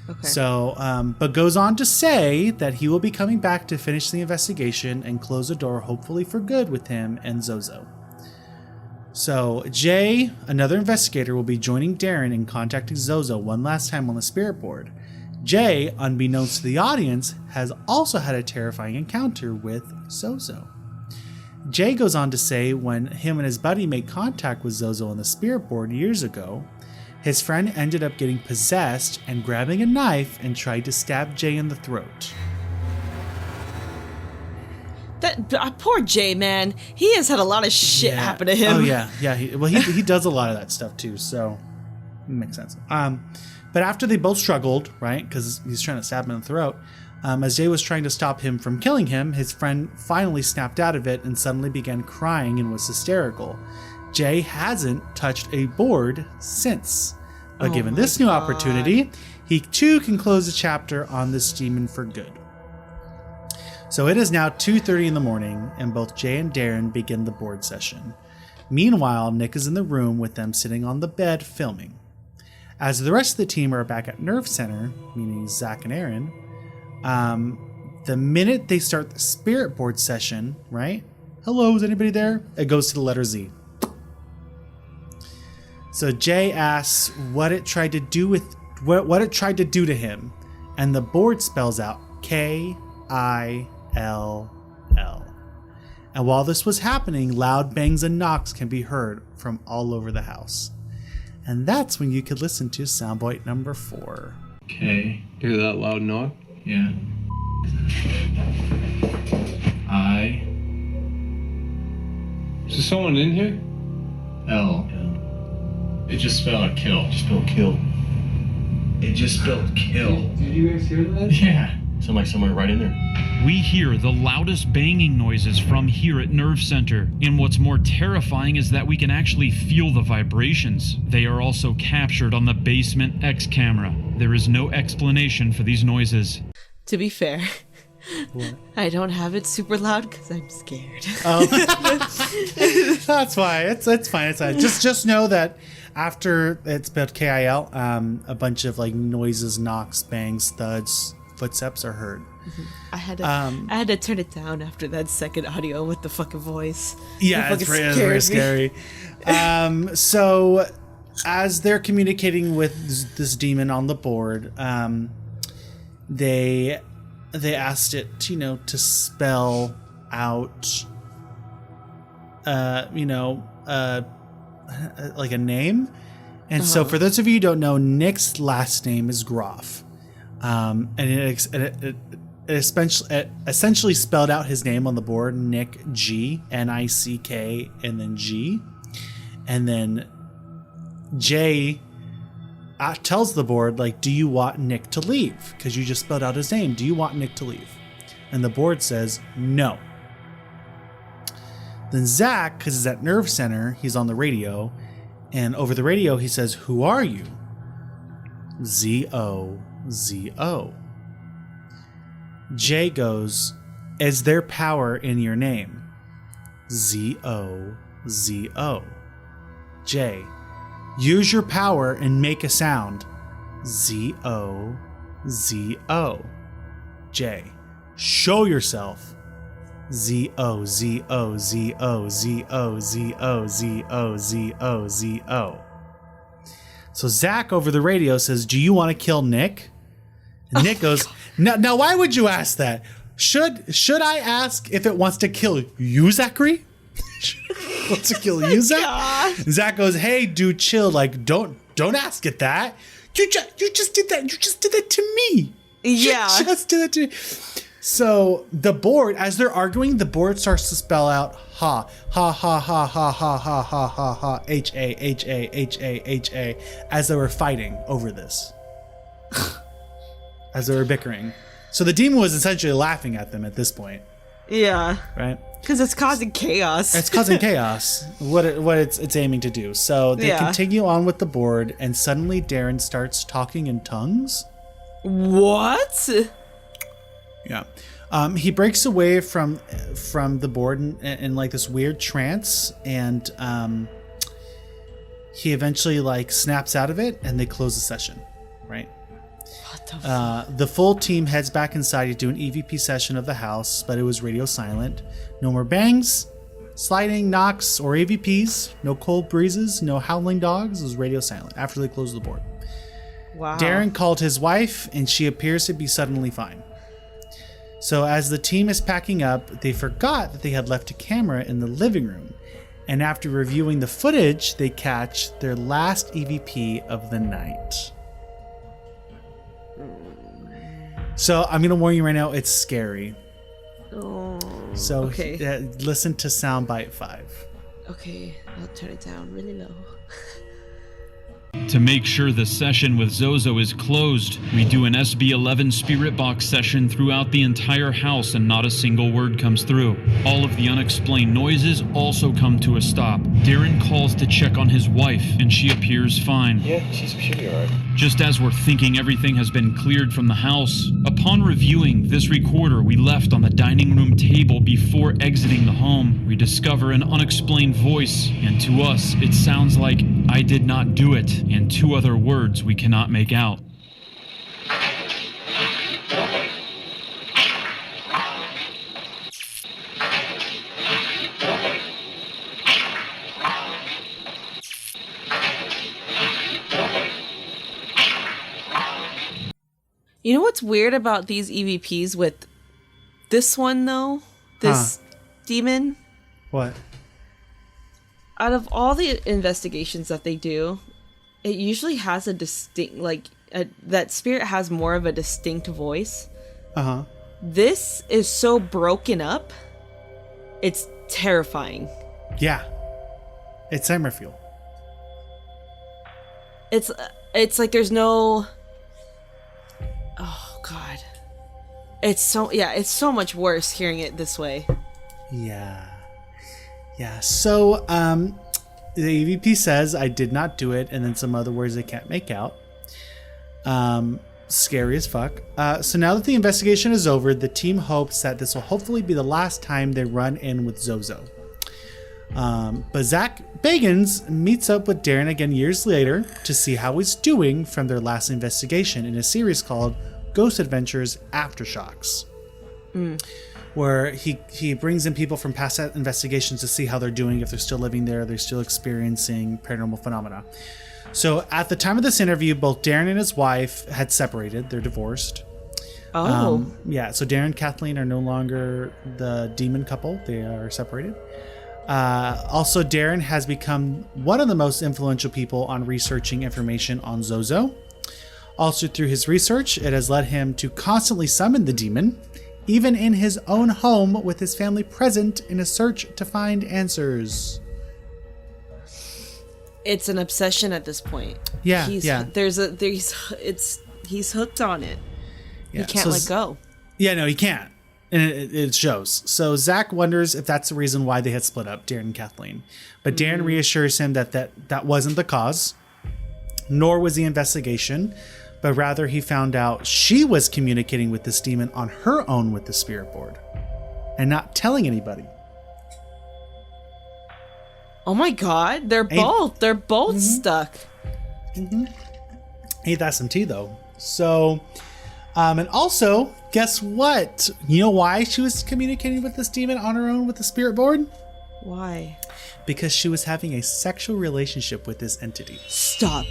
Speaker 4: Okay.
Speaker 5: So, but goes on to say that he will be coming back to finish the investigation and close the door, hopefully for good, with him and ZoZo. So Jay, another investigator, will be joining Darren in contacting ZoZo one last time on the spirit board. Jay, unbeknownst to the audience, has also had a terrifying encounter with ZoZo. Jay goes on to say when him and his buddy made contact with ZoZo on the spirit board years ago, his friend ended up getting possessed and grabbing a knife and tried to stab Jay in the throat.
Speaker 4: That poor Jay, man. He has had a lot of shit happen to him.
Speaker 5: Oh yeah. He does a lot of that stuff too, so it makes sense. But after they both struggled, right, because he's trying to stab him in the throat, As Jay was trying to stop him from killing him, his friend finally snapped out of it and suddenly began crying and was hysterical. Jay hasn't touched a board since. But given this new opportunity, he too can close the chapter on this demon for good. So it is now 2:30 in the morning, and both Jay and Darren begin the board session. Meanwhile, Nick is in the room with them sitting on the bed filming. As the rest of the team are back at Nerve Center, meaning Zach and Aaron, the minute they start the spirit board session, right? Hello, is anybody there? It goes to the letter Z. So Jay asks what it tried to do to him, and the board spells out KILL. And while this was happening, loud bangs and knocks can be heard from all over the house. And that's when you could listen to soundbite number 4.
Speaker 2: Okay.
Speaker 8: Hear that loud knock?
Speaker 2: Yeah.
Speaker 8: Is there someone in here?
Speaker 2: L. It just spelled kill.
Speaker 1: Just spelled kill.
Speaker 2: It just spelled kill.
Speaker 8: Did you guys hear that?
Speaker 2: Yeah.
Speaker 1: Somebody somewhere right in there.
Speaker 7: We hear the loudest banging noises from here at Nerve Center, and what's more terrifying is that we can actually feel the vibrations. They are also captured on the Basement X camera. There is no explanation for these noises.
Speaker 4: To be fair, I don't have it super loud because I'm scared.
Speaker 5: That's why. It's fine. It's fine. Just know that after it's spelled KIL, a bunch of like noises, knocks, bangs, thuds, footsteps are heard.
Speaker 4: I had to turn it down after that second audio with the fucking voice.
Speaker 5: Yeah, it's very scary. So as they're communicating with this demon on the board, they asked it, to spell out, like a name. And so for those of you who don't know, Nick's last name is Groff. And it essentially spelled out his name on the board, Nick G, Nick, and then G. And then Jay tells the board, like, do you want Nick to leave? Because you just spelled out his name. Do you want Nick to leave? And the board says no. Then Zach, because he's at Nerve Center, he's on the radio. And over the radio, he says, who are you? ZoZo. Jay goes, is there power in your name? ZoZo. Jay, use your power and make a sound. ZoZo. Jay, show yourself. ZoZo. So Zach over the radio says, do you want to kill Nick? And Nick goes, now why would you ask that? Should I ask if it wants to kill you, Zachary? Wants to kill you, Zach? Zach goes, hey, dude, chill. Like, don't ask it that. You just did that. You just did that to me.
Speaker 4: Yeah.
Speaker 5: You just did that to me. So the board, as they're arguing, the board starts to spell out ha, ha, ha, ha, ha, ha, ha, ha, ha, ha, H-A, as they were fighting over this. As they were bickering. So the demon was essentially laughing at them at this point.
Speaker 4: Yeah.
Speaker 5: Right?
Speaker 4: Because it's causing chaos.
Speaker 5: It's causing chaos, what it's aiming to do. So they continue on with the board, and suddenly Darren starts talking in tongues.
Speaker 4: What?
Speaker 5: Yeah. He breaks away from the board in like this weird trance, and he eventually like snaps out of it, and they close the session, right?
Speaker 4: What the fuck?
Speaker 5: The full team heads back inside to do an EVP session of the house, but it was radio silent. No more bangs, sliding, knocks, or AVPs. No cold breezes, no howling dogs. It was radio silent after they closed the board.
Speaker 4: Wow.
Speaker 5: Darren called his wife, and she appears to be suddenly fine. So as the team is packing up, they forgot that they had left a camera in the living room. And after reviewing the footage, they catch their last EVP of the night. So I'm going to warn you right now, it's scary.
Speaker 4: Oh,
Speaker 5: So
Speaker 4: okay.
Speaker 5: Listen to soundbite 5.
Speaker 4: Okay, I'll turn it down really low.
Speaker 7: To make sure the session with ZoZo is closed, we do an SB11 spirit box session throughout the entire house and not a single word comes through. All of the unexplained noises also come to a stop. Darren calls to check on his wife and she appears fine.
Speaker 1: Yeah, she'll be alright.
Speaker 7: Just as we're thinking everything has been cleared from the house, upon reviewing this recorder we left on the dining room table before exiting the home, we discover an unexplained voice, and to us it sounds like "I did not do it," and two other words we cannot make out.
Speaker 4: You know what's weird about these EVPs with this one though? This demon?
Speaker 5: What?
Speaker 4: Out of all the investigations that they do, it usually has a distinct, that spirit has more of a distinct voice.
Speaker 5: Uh-huh.
Speaker 4: This is so broken up, it's terrifying.
Speaker 5: Yeah. It's Summerfield.
Speaker 4: It's like there's no... Oh, God. It's so much worse hearing it this way.
Speaker 5: Yeah. Yeah. So, the EVP says, "I did not do it," and then some other words they can't make out. Scary as fuck. So now that the investigation is over, the team hopes that this will hopefully be the last time they run in with ZoZo. But Zach Bagans meets up with Darren again years later to see how he's doing from their last investigation in a series called Ghost Adventures Aftershocks. Where he brings in people from past investigations to see how they're doing, if they're still living there, they're still experiencing paranormal phenomena. So at the time of this interview, both Darren and his wife had separated. They're divorced.
Speaker 4: Oh.
Speaker 5: Yeah, so Darren and Kathleen are no longer the demon couple. They are separated. Also, Darren has become one of the most influential people on researching information on ZoZo. Also, through his research, it has led him to constantly summon the demon, even in his own home with his family present in a search to find answers.
Speaker 4: It's an obsession at this point.
Speaker 5: Yeah,
Speaker 4: he's hooked on it.
Speaker 5: Yeah,
Speaker 4: He can't let go.
Speaker 5: Yeah, no, he can't. And it shows. So Zach wonders if that's the reason why they had split up, Darren and Kathleen. But Darren reassures him that wasn't the cause, nor was the investigation, but rather he found out she was communicating with this demon on her own with the spirit board and not telling anybody.
Speaker 4: Oh my God, they're both stuck.
Speaker 5: Ain't that some tea though? So, and also, guess what? You know why she was communicating with this demon on her own with the spirit board?
Speaker 4: Why?
Speaker 5: Because she was having a sexual relationship with this entity.
Speaker 4: Stop.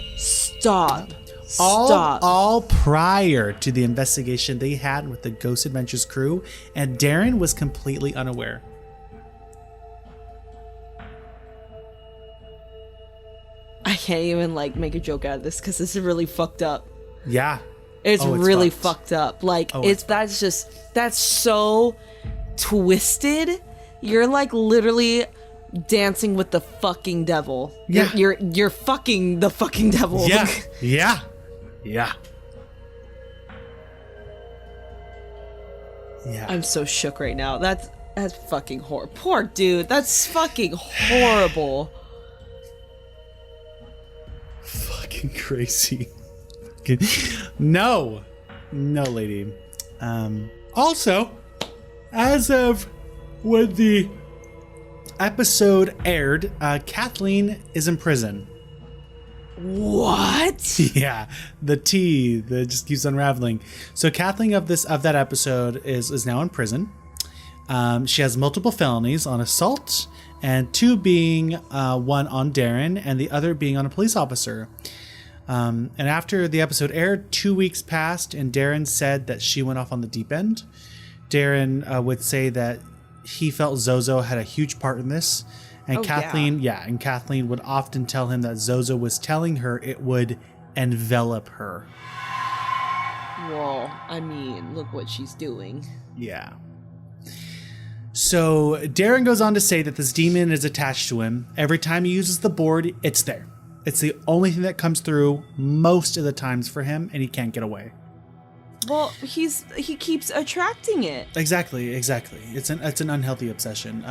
Speaker 5: All prior to the investigation they had with the Ghost Adventures crew, and Darren was completely unaware.
Speaker 4: I can't even make a joke out of this because this is really fucked up.
Speaker 5: Yeah.
Speaker 4: It's
Speaker 5: Oh,
Speaker 4: really
Speaker 5: fucked.
Speaker 4: fucked up.
Speaker 5: It's
Speaker 4: That's so twisted. You're literally dancing with the fucking devil.
Speaker 5: Yeah.
Speaker 4: You're fucking the fucking devil.
Speaker 5: Yeah. Yeah. Yeah. Yeah.
Speaker 4: I'm so shook right now. That's fucking horrible. Poor dude. That's fucking horrible.
Speaker 5: Fucking crazy. No, lady. Also, as of when the episode aired, Kathleen is in prison.
Speaker 4: What?
Speaker 5: Yeah, the tea that just keeps unraveling. So Kathleen of that episode is now in prison. She has multiple felonies on assault, and 2 being one on Darren and the other being on a police officer. And after the episode aired, 2 weeks passed, and Darren said that she went off on the deep end. Darren would say that he felt ZoZo had a huge part in this, and and Kathleen would often tell him that ZoZo was telling her it would envelop her.
Speaker 4: Well, I mean, look what she's doing.
Speaker 5: Yeah. So Darren goes on to say that this demon is attached to him. Every time he uses the board, it's there. It's the only thing that comes through most of the times for him, and he can't get away.
Speaker 4: Well, he keeps attracting it.
Speaker 5: Exactly. It's an unhealthy obsession.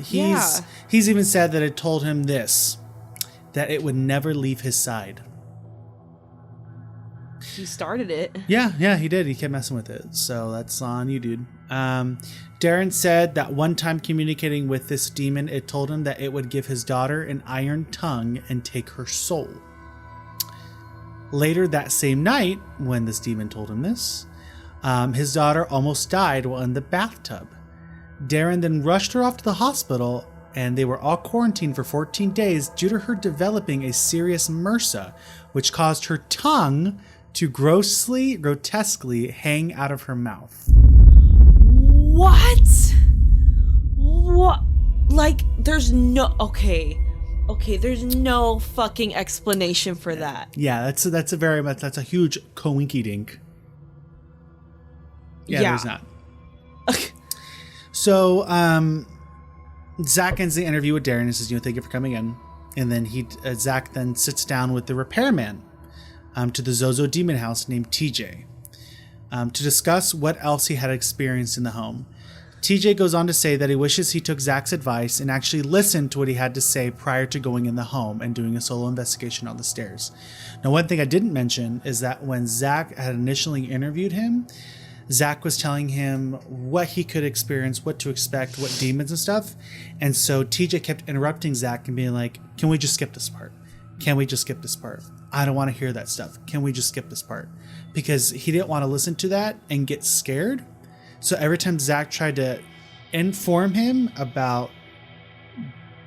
Speaker 4: Yeah.
Speaker 5: He's even said that it told him this, that it would never leave his side.
Speaker 4: He started it.
Speaker 5: Yeah, he did. He kept messing with it. So that's on you, dude. Darren said that one time communicating with this demon, it told him that it would give his daughter an iron tongue and take her soul. Later that same night, when this demon told him this, his daughter almost died while in the bathtub. Darren then rushed her off to the hospital, and they were all quarantined for 14 days due to her developing a serious MRSA, which caused her tongue to grotesquely hang out of her mouth.
Speaker 4: What? Like, there's no... Okay, there's no fucking explanation for that.
Speaker 5: Yeah, that's a huge coinky dink. Yeah, there's not. So, Zach ends the interview with Darren and says, thank you for coming in. And then Zach then sits down with the repairman to the ZoZo Demon House named TJ to discuss what else he had experienced in the home. TJ goes on to say that he wishes he took Zach's advice and actually listened to what he had to say prior to going in the home and doing a solo investigation on the stairs. Now, one thing I didn't mention is that when Zach had initially interviewed him, Zach was telling him what he could experience, what to expect, what demons and stuff. And so TJ kept interrupting Zach and being like, can we just skip this part? Can we just skip this part? I don't want to hear that stuff. Can we just skip this part? Because he didn't want to listen to that and get scared. So every time Zach tried to inform him about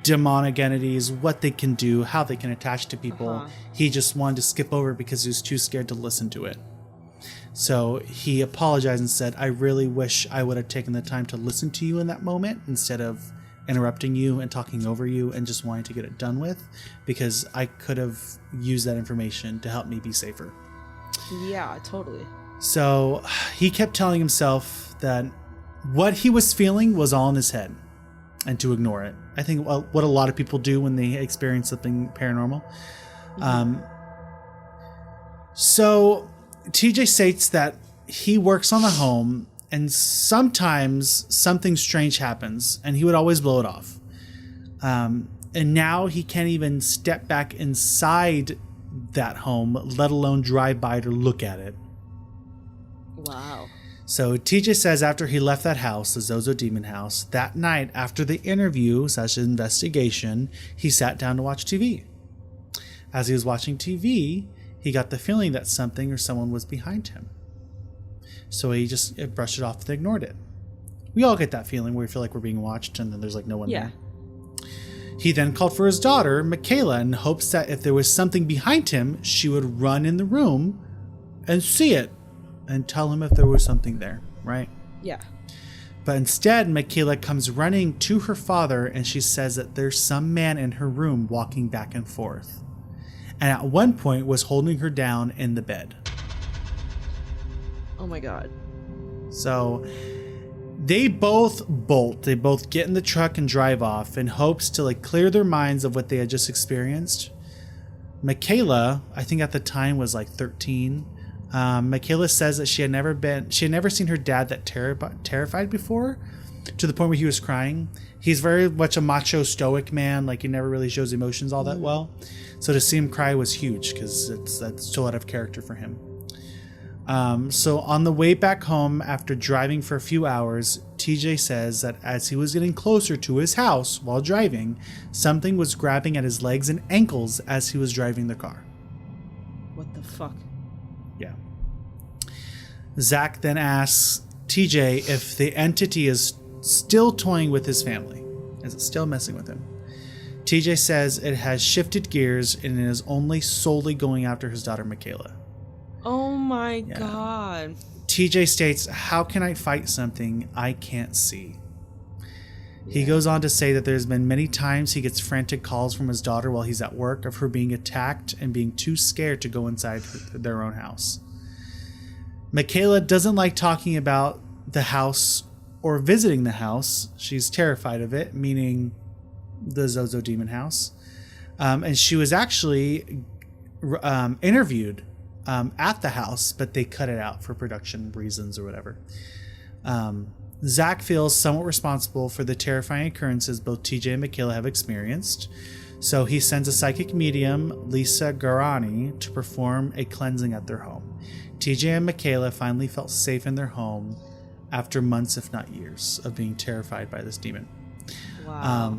Speaker 5: demonic entities, what they can do, how they can attach to people, he just wanted to skip over because he was too scared to listen to it. So he apologized and said, I really wish I would have taken the time to listen to you in that moment instead of interrupting you and talking over you and just wanting to get it done with, because I could have used that information to help me be safer.
Speaker 4: Yeah, totally.
Speaker 5: So he kept telling himself that what he was feeling was all in his head and to ignore it. I think what a lot of people do when they experience something paranormal. So TJ states that he works on the home and sometimes something strange happens and he would always blow it off. And now he can't even step back inside that home, let alone drive by to look at it.
Speaker 4: Wow.
Speaker 5: So TJ says after he left that house, the ZoZo Demon House, that night after the interview / investigation, he sat down to watch TV. As he was watching TV, he got the feeling that something or someone was behind him. So he just brushed it off and ignored it. We all get that feeling where we feel like we're being watched and then there's like no one there. He then called for his daughter, Michaela, in hopes that if there was something behind him, she would run in the room and see it and tell him if there was something there, right?
Speaker 4: Yeah.
Speaker 5: But instead, Michaela comes running to her father and she says that there's some man in her room walking back and forth. And at one point was holding her down in the bed.
Speaker 4: Oh my God.
Speaker 5: So they both bolt. They both get in the truck and drive off in hopes to like clear their minds of what they had just experienced. Michaela, I think at the time was like 13. Michaela says that she had never seen her dad that terrified before, to the point where he was crying. He's very much a macho, stoic man. Like he never really shows emotions all that well. So to see him cry was huge because that's still out of character for him. So on the way back home after driving for a few hours, TJ says that as he was getting closer to his house while driving, something was grabbing at his legs and ankles as he was driving the car.
Speaker 4: What the fuck?
Speaker 5: Yeah. Zach then asks TJ if the entity is still toying with his family. Is it still messing with him? TJ says it has shifted gears and it is only solely going after his daughter Michaela.
Speaker 4: Oh my God.
Speaker 5: TJ states, how can I fight something I can't see? He goes on to say that there's been many times he gets frantic calls from his daughter while he's at work of her being attacked and being too scared to go inside their own house. Michaela doesn't like talking about the house or visiting the house. She's terrified of it, meaning the ZoZo Demon House. And she was actually interviewed at the house, but they cut it out for production reasons or whatever. Zach feels somewhat responsible for the terrifying occurrences both TJ and Michaela have experienced. So he sends a psychic medium, Lisa Garani, to perform a cleansing at their home. TJ and Michaela finally felt safe in their home after months, if not years, of being terrified by this demon.
Speaker 4: Wow.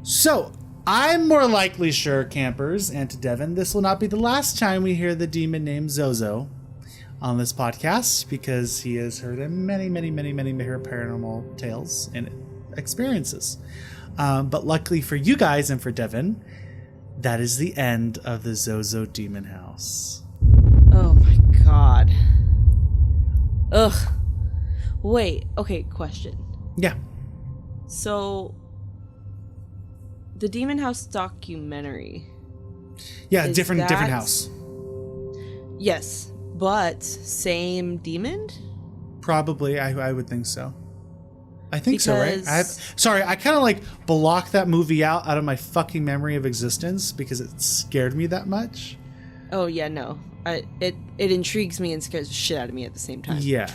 Speaker 5: So I'm more likely sure, campers, and to Devon, this will not be the last time we hear the demon named ZoZo on this podcast, because he has heard many paranormal tales and experiences. But luckily for you guys and for Devon, that is the end of the ZoZo Demon House.
Speaker 4: Oh my god. Ugh. Wait, okay, question.
Speaker 5: Yeah.
Speaker 4: So, the Demon House documentary.
Speaker 5: Yeah, different house.
Speaker 4: Yes, but same demon?
Speaker 5: Probably, I would think so. I think so, right?
Speaker 4: Because-
Speaker 5: I kind of like blocked that movie out of my fucking memory of existence because it scared me that much.
Speaker 4: Oh yeah, no. It intrigues me and scares the shit out of me at the same time.
Speaker 5: Yeah.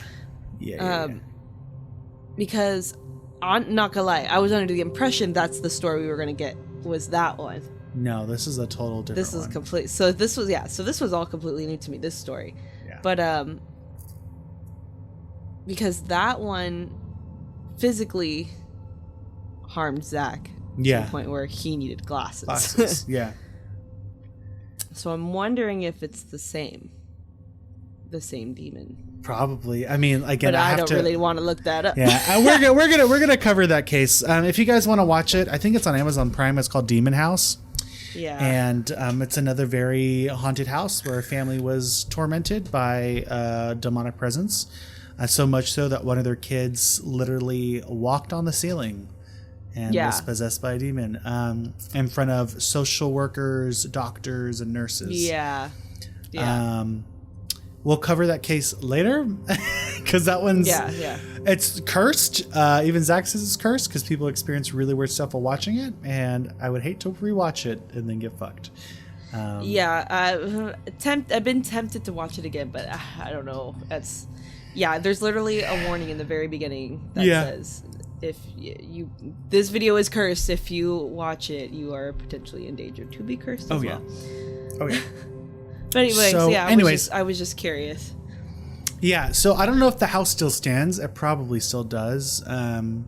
Speaker 4: Because I'm not gonna lie, I was under the impression that's the story we were gonna get, was that one.
Speaker 5: No, this is a total different
Speaker 4: This is
Speaker 5: one.
Speaker 4: complete. So this was all completely new to me, this story.
Speaker 5: Yeah.
Speaker 4: But because that one physically harmed Zach to
Speaker 5: Yeah.
Speaker 4: the point where he needed glasses.
Speaker 5: Glasses. Yeah.
Speaker 4: So I'm wondering if it's the same demon.
Speaker 5: Probably. I mean, again,
Speaker 4: But
Speaker 5: I
Speaker 4: I
Speaker 5: have
Speaker 4: don't
Speaker 5: to
Speaker 4: really want to look that up.
Speaker 5: Yeah, and we're gonna cover that case. If you guys want to watch it, I think it's on Amazon Prime. It's called Demon House.
Speaker 4: Yeah.
Speaker 5: And it's another very haunted house where a family was tormented by a demonic presence. So much so that one of their kids literally walked on the ceiling and was possessed by a demon in front of social workers, doctors, and nurses.
Speaker 4: Yeah.
Speaker 5: We'll cover that case later because that one's it's cursed. Even Zach says it's cursed because people experience really weird stuff while watching it, and I would hate to rewatch it and then get fucked.
Speaker 4: I've been tempted to watch it again, but I don't know. There's literally a warning in the very beginning that says if you this video is cursed. If you watch it, you are potentially in danger to be cursed as well.
Speaker 5: Oh yeah.
Speaker 4: But anyways,
Speaker 5: So,
Speaker 4: I was just curious.
Speaker 5: Yeah, so I don't know if the house still stands. It probably still does. I don't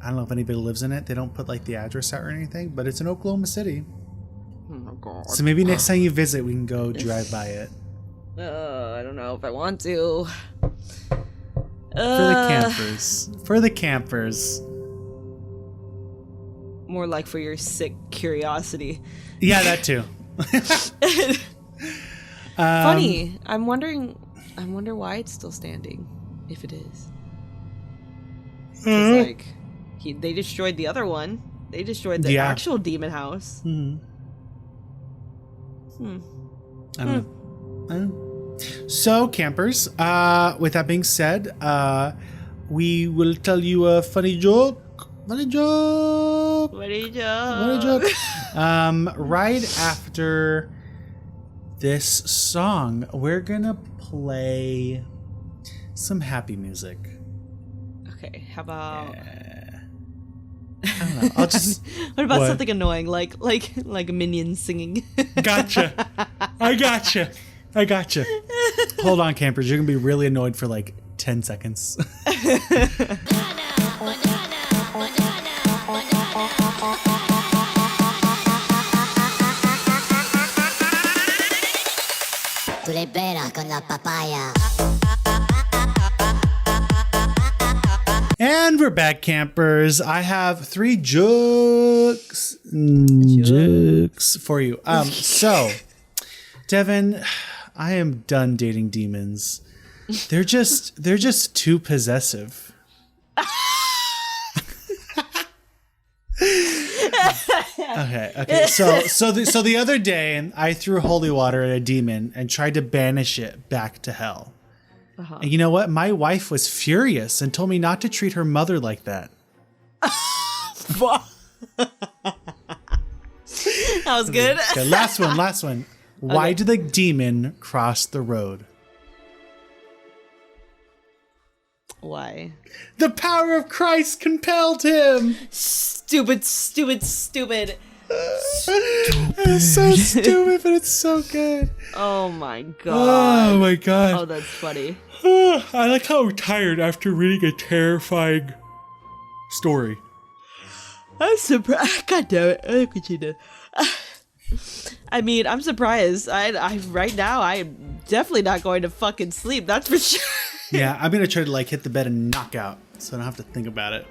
Speaker 5: know if anybody lives in it. They don't put like the address out or anything, but it's in Oklahoma City.
Speaker 4: Oh my god.
Speaker 5: So maybe next time you visit, we can go drive by it.
Speaker 4: I don't know if I want to.
Speaker 5: For the campers. For the campers.
Speaker 4: More like for your sick curiosity.
Speaker 5: Yeah, that too.
Speaker 4: Funny. I wonder why it's still standing, if it is. 'Cause, like, they destroyed the other one. They destroyed the actual demon house.
Speaker 5: I don't know. So, campers, with that being said, we will tell you a funny joke. Funny joke. Right after this song, we're gonna play some happy music.
Speaker 4: Okay, how about?
Speaker 5: I don't know. I'll just.
Speaker 4: What about
Speaker 5: What?
Speaker 4: something annoying, like minions singing?
Speaker 5: Gotcha. I gotcha. Hold on, campers. You're gonna be really annoyed for like 10 seconds.
Speaker 9: Tu le peras con la papaya.
Speaker 5: And we're back, campers. I have 3 jokes for you. So, Devon, I am done dating demons. They're just too possessive. Okay. So the other day, I threw holy water at a demon and tried to banish it back to hell. Uh-huh. And you know what? My wife was furious and told me not to treat her mother like that.
Speaker 4: That was good.
Speaker 5: Okay, last one. Why did the demon cross the road?
Speaker 4: Why?
Speaker 5: The power of Christ compelled him.
Speaker 4: Stupid.
Speaker 5: It's so stupid, but it's so good.
Speaker 4: Oh my god.
Speaker 5: Oh my god.
Speaker 4: Oh, that's funny.
Speaker 5: I like how we're tired after reading a terrifying story.
Speaker 4: I'm surprised. God damn it. Look what you did. I mean, I'm surprised. I right now, I'm definitely not going to fucking sleep. That's for sure.
Speaker 5: Yeah, I'm gonna try to like hit the bed and knock out, so I don't have to think about it.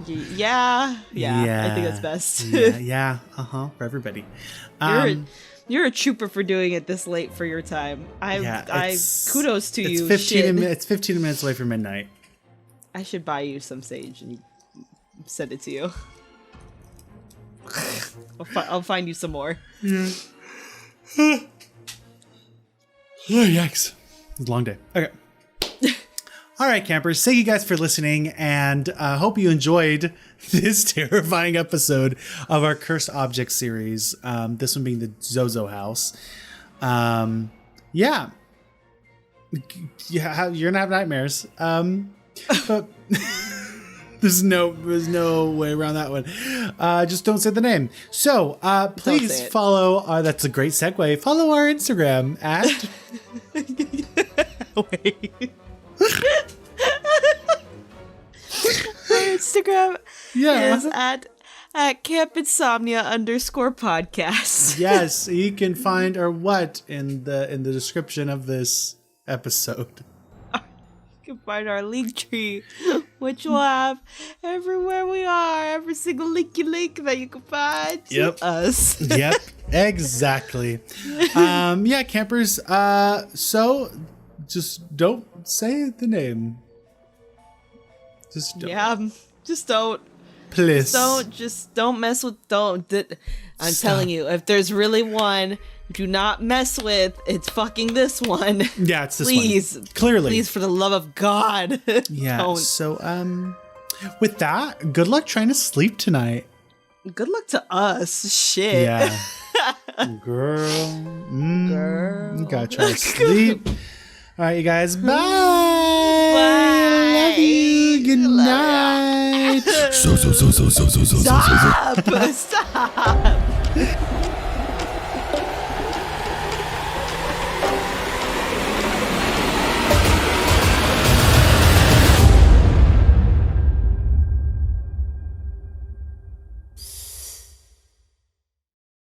Speaker 4: Yeah. I think that's best.
Speaker 5: yeah. For everybody.
Speaker 4: You're a trooper for doing it this late for your time. Kudos to you.
Speaker 5: It's 15 minutes away from midnight.
Speaker 4: I should buy you some sage and send it to you. I'll find you some more.
Speaker 5: Yeah. Oh, yikes. It's a long day. Okay. All right, campers. Thank you guys for listening, and hope you enjoyed this terrifying episode of our Cursed Object series. This one being the ZoZo House. Yeah, you're gonna have nightmares. But there's no way around that one. Just don't say the name. So please follow. That's a great segue. Follow our Instagram at.
Speaker 4: Wait. Our Instagram is at Camp Insomnia _podcast.
Speaker 5: Yes, you can find our what in the description of this episode.
Speaker 4: You can find our link tree, which will have everywhere we are, every single linky link that you can find to us.
Speaker 5: Yep, exactly. Yeah, campers. So just don't say the Just don't.
Speaker 4: Yeah, just don't.
Speaker 5: Please.
Speaker 4: Don't mess with, I'm telling you, if there's really one, do not mess with, it's fucking this one.
Speaker 5: Yeah, it's this
Speaker 4: please,
Speaker 5: one. Clearly.
Speaker 4: Please, for the love of God.
Speaker 5: Yeah,
Speaker 4: don't.
Speaker 5: So, with that, good luck trying to sleep tonight.
Speaker 4: Good luck to us. Shit.
Speaker 5: Yeah. Girl. You gotta try to sleep. All right, you guys. Bye. Love you. Good night.
Speaker 4: Stop. Stop.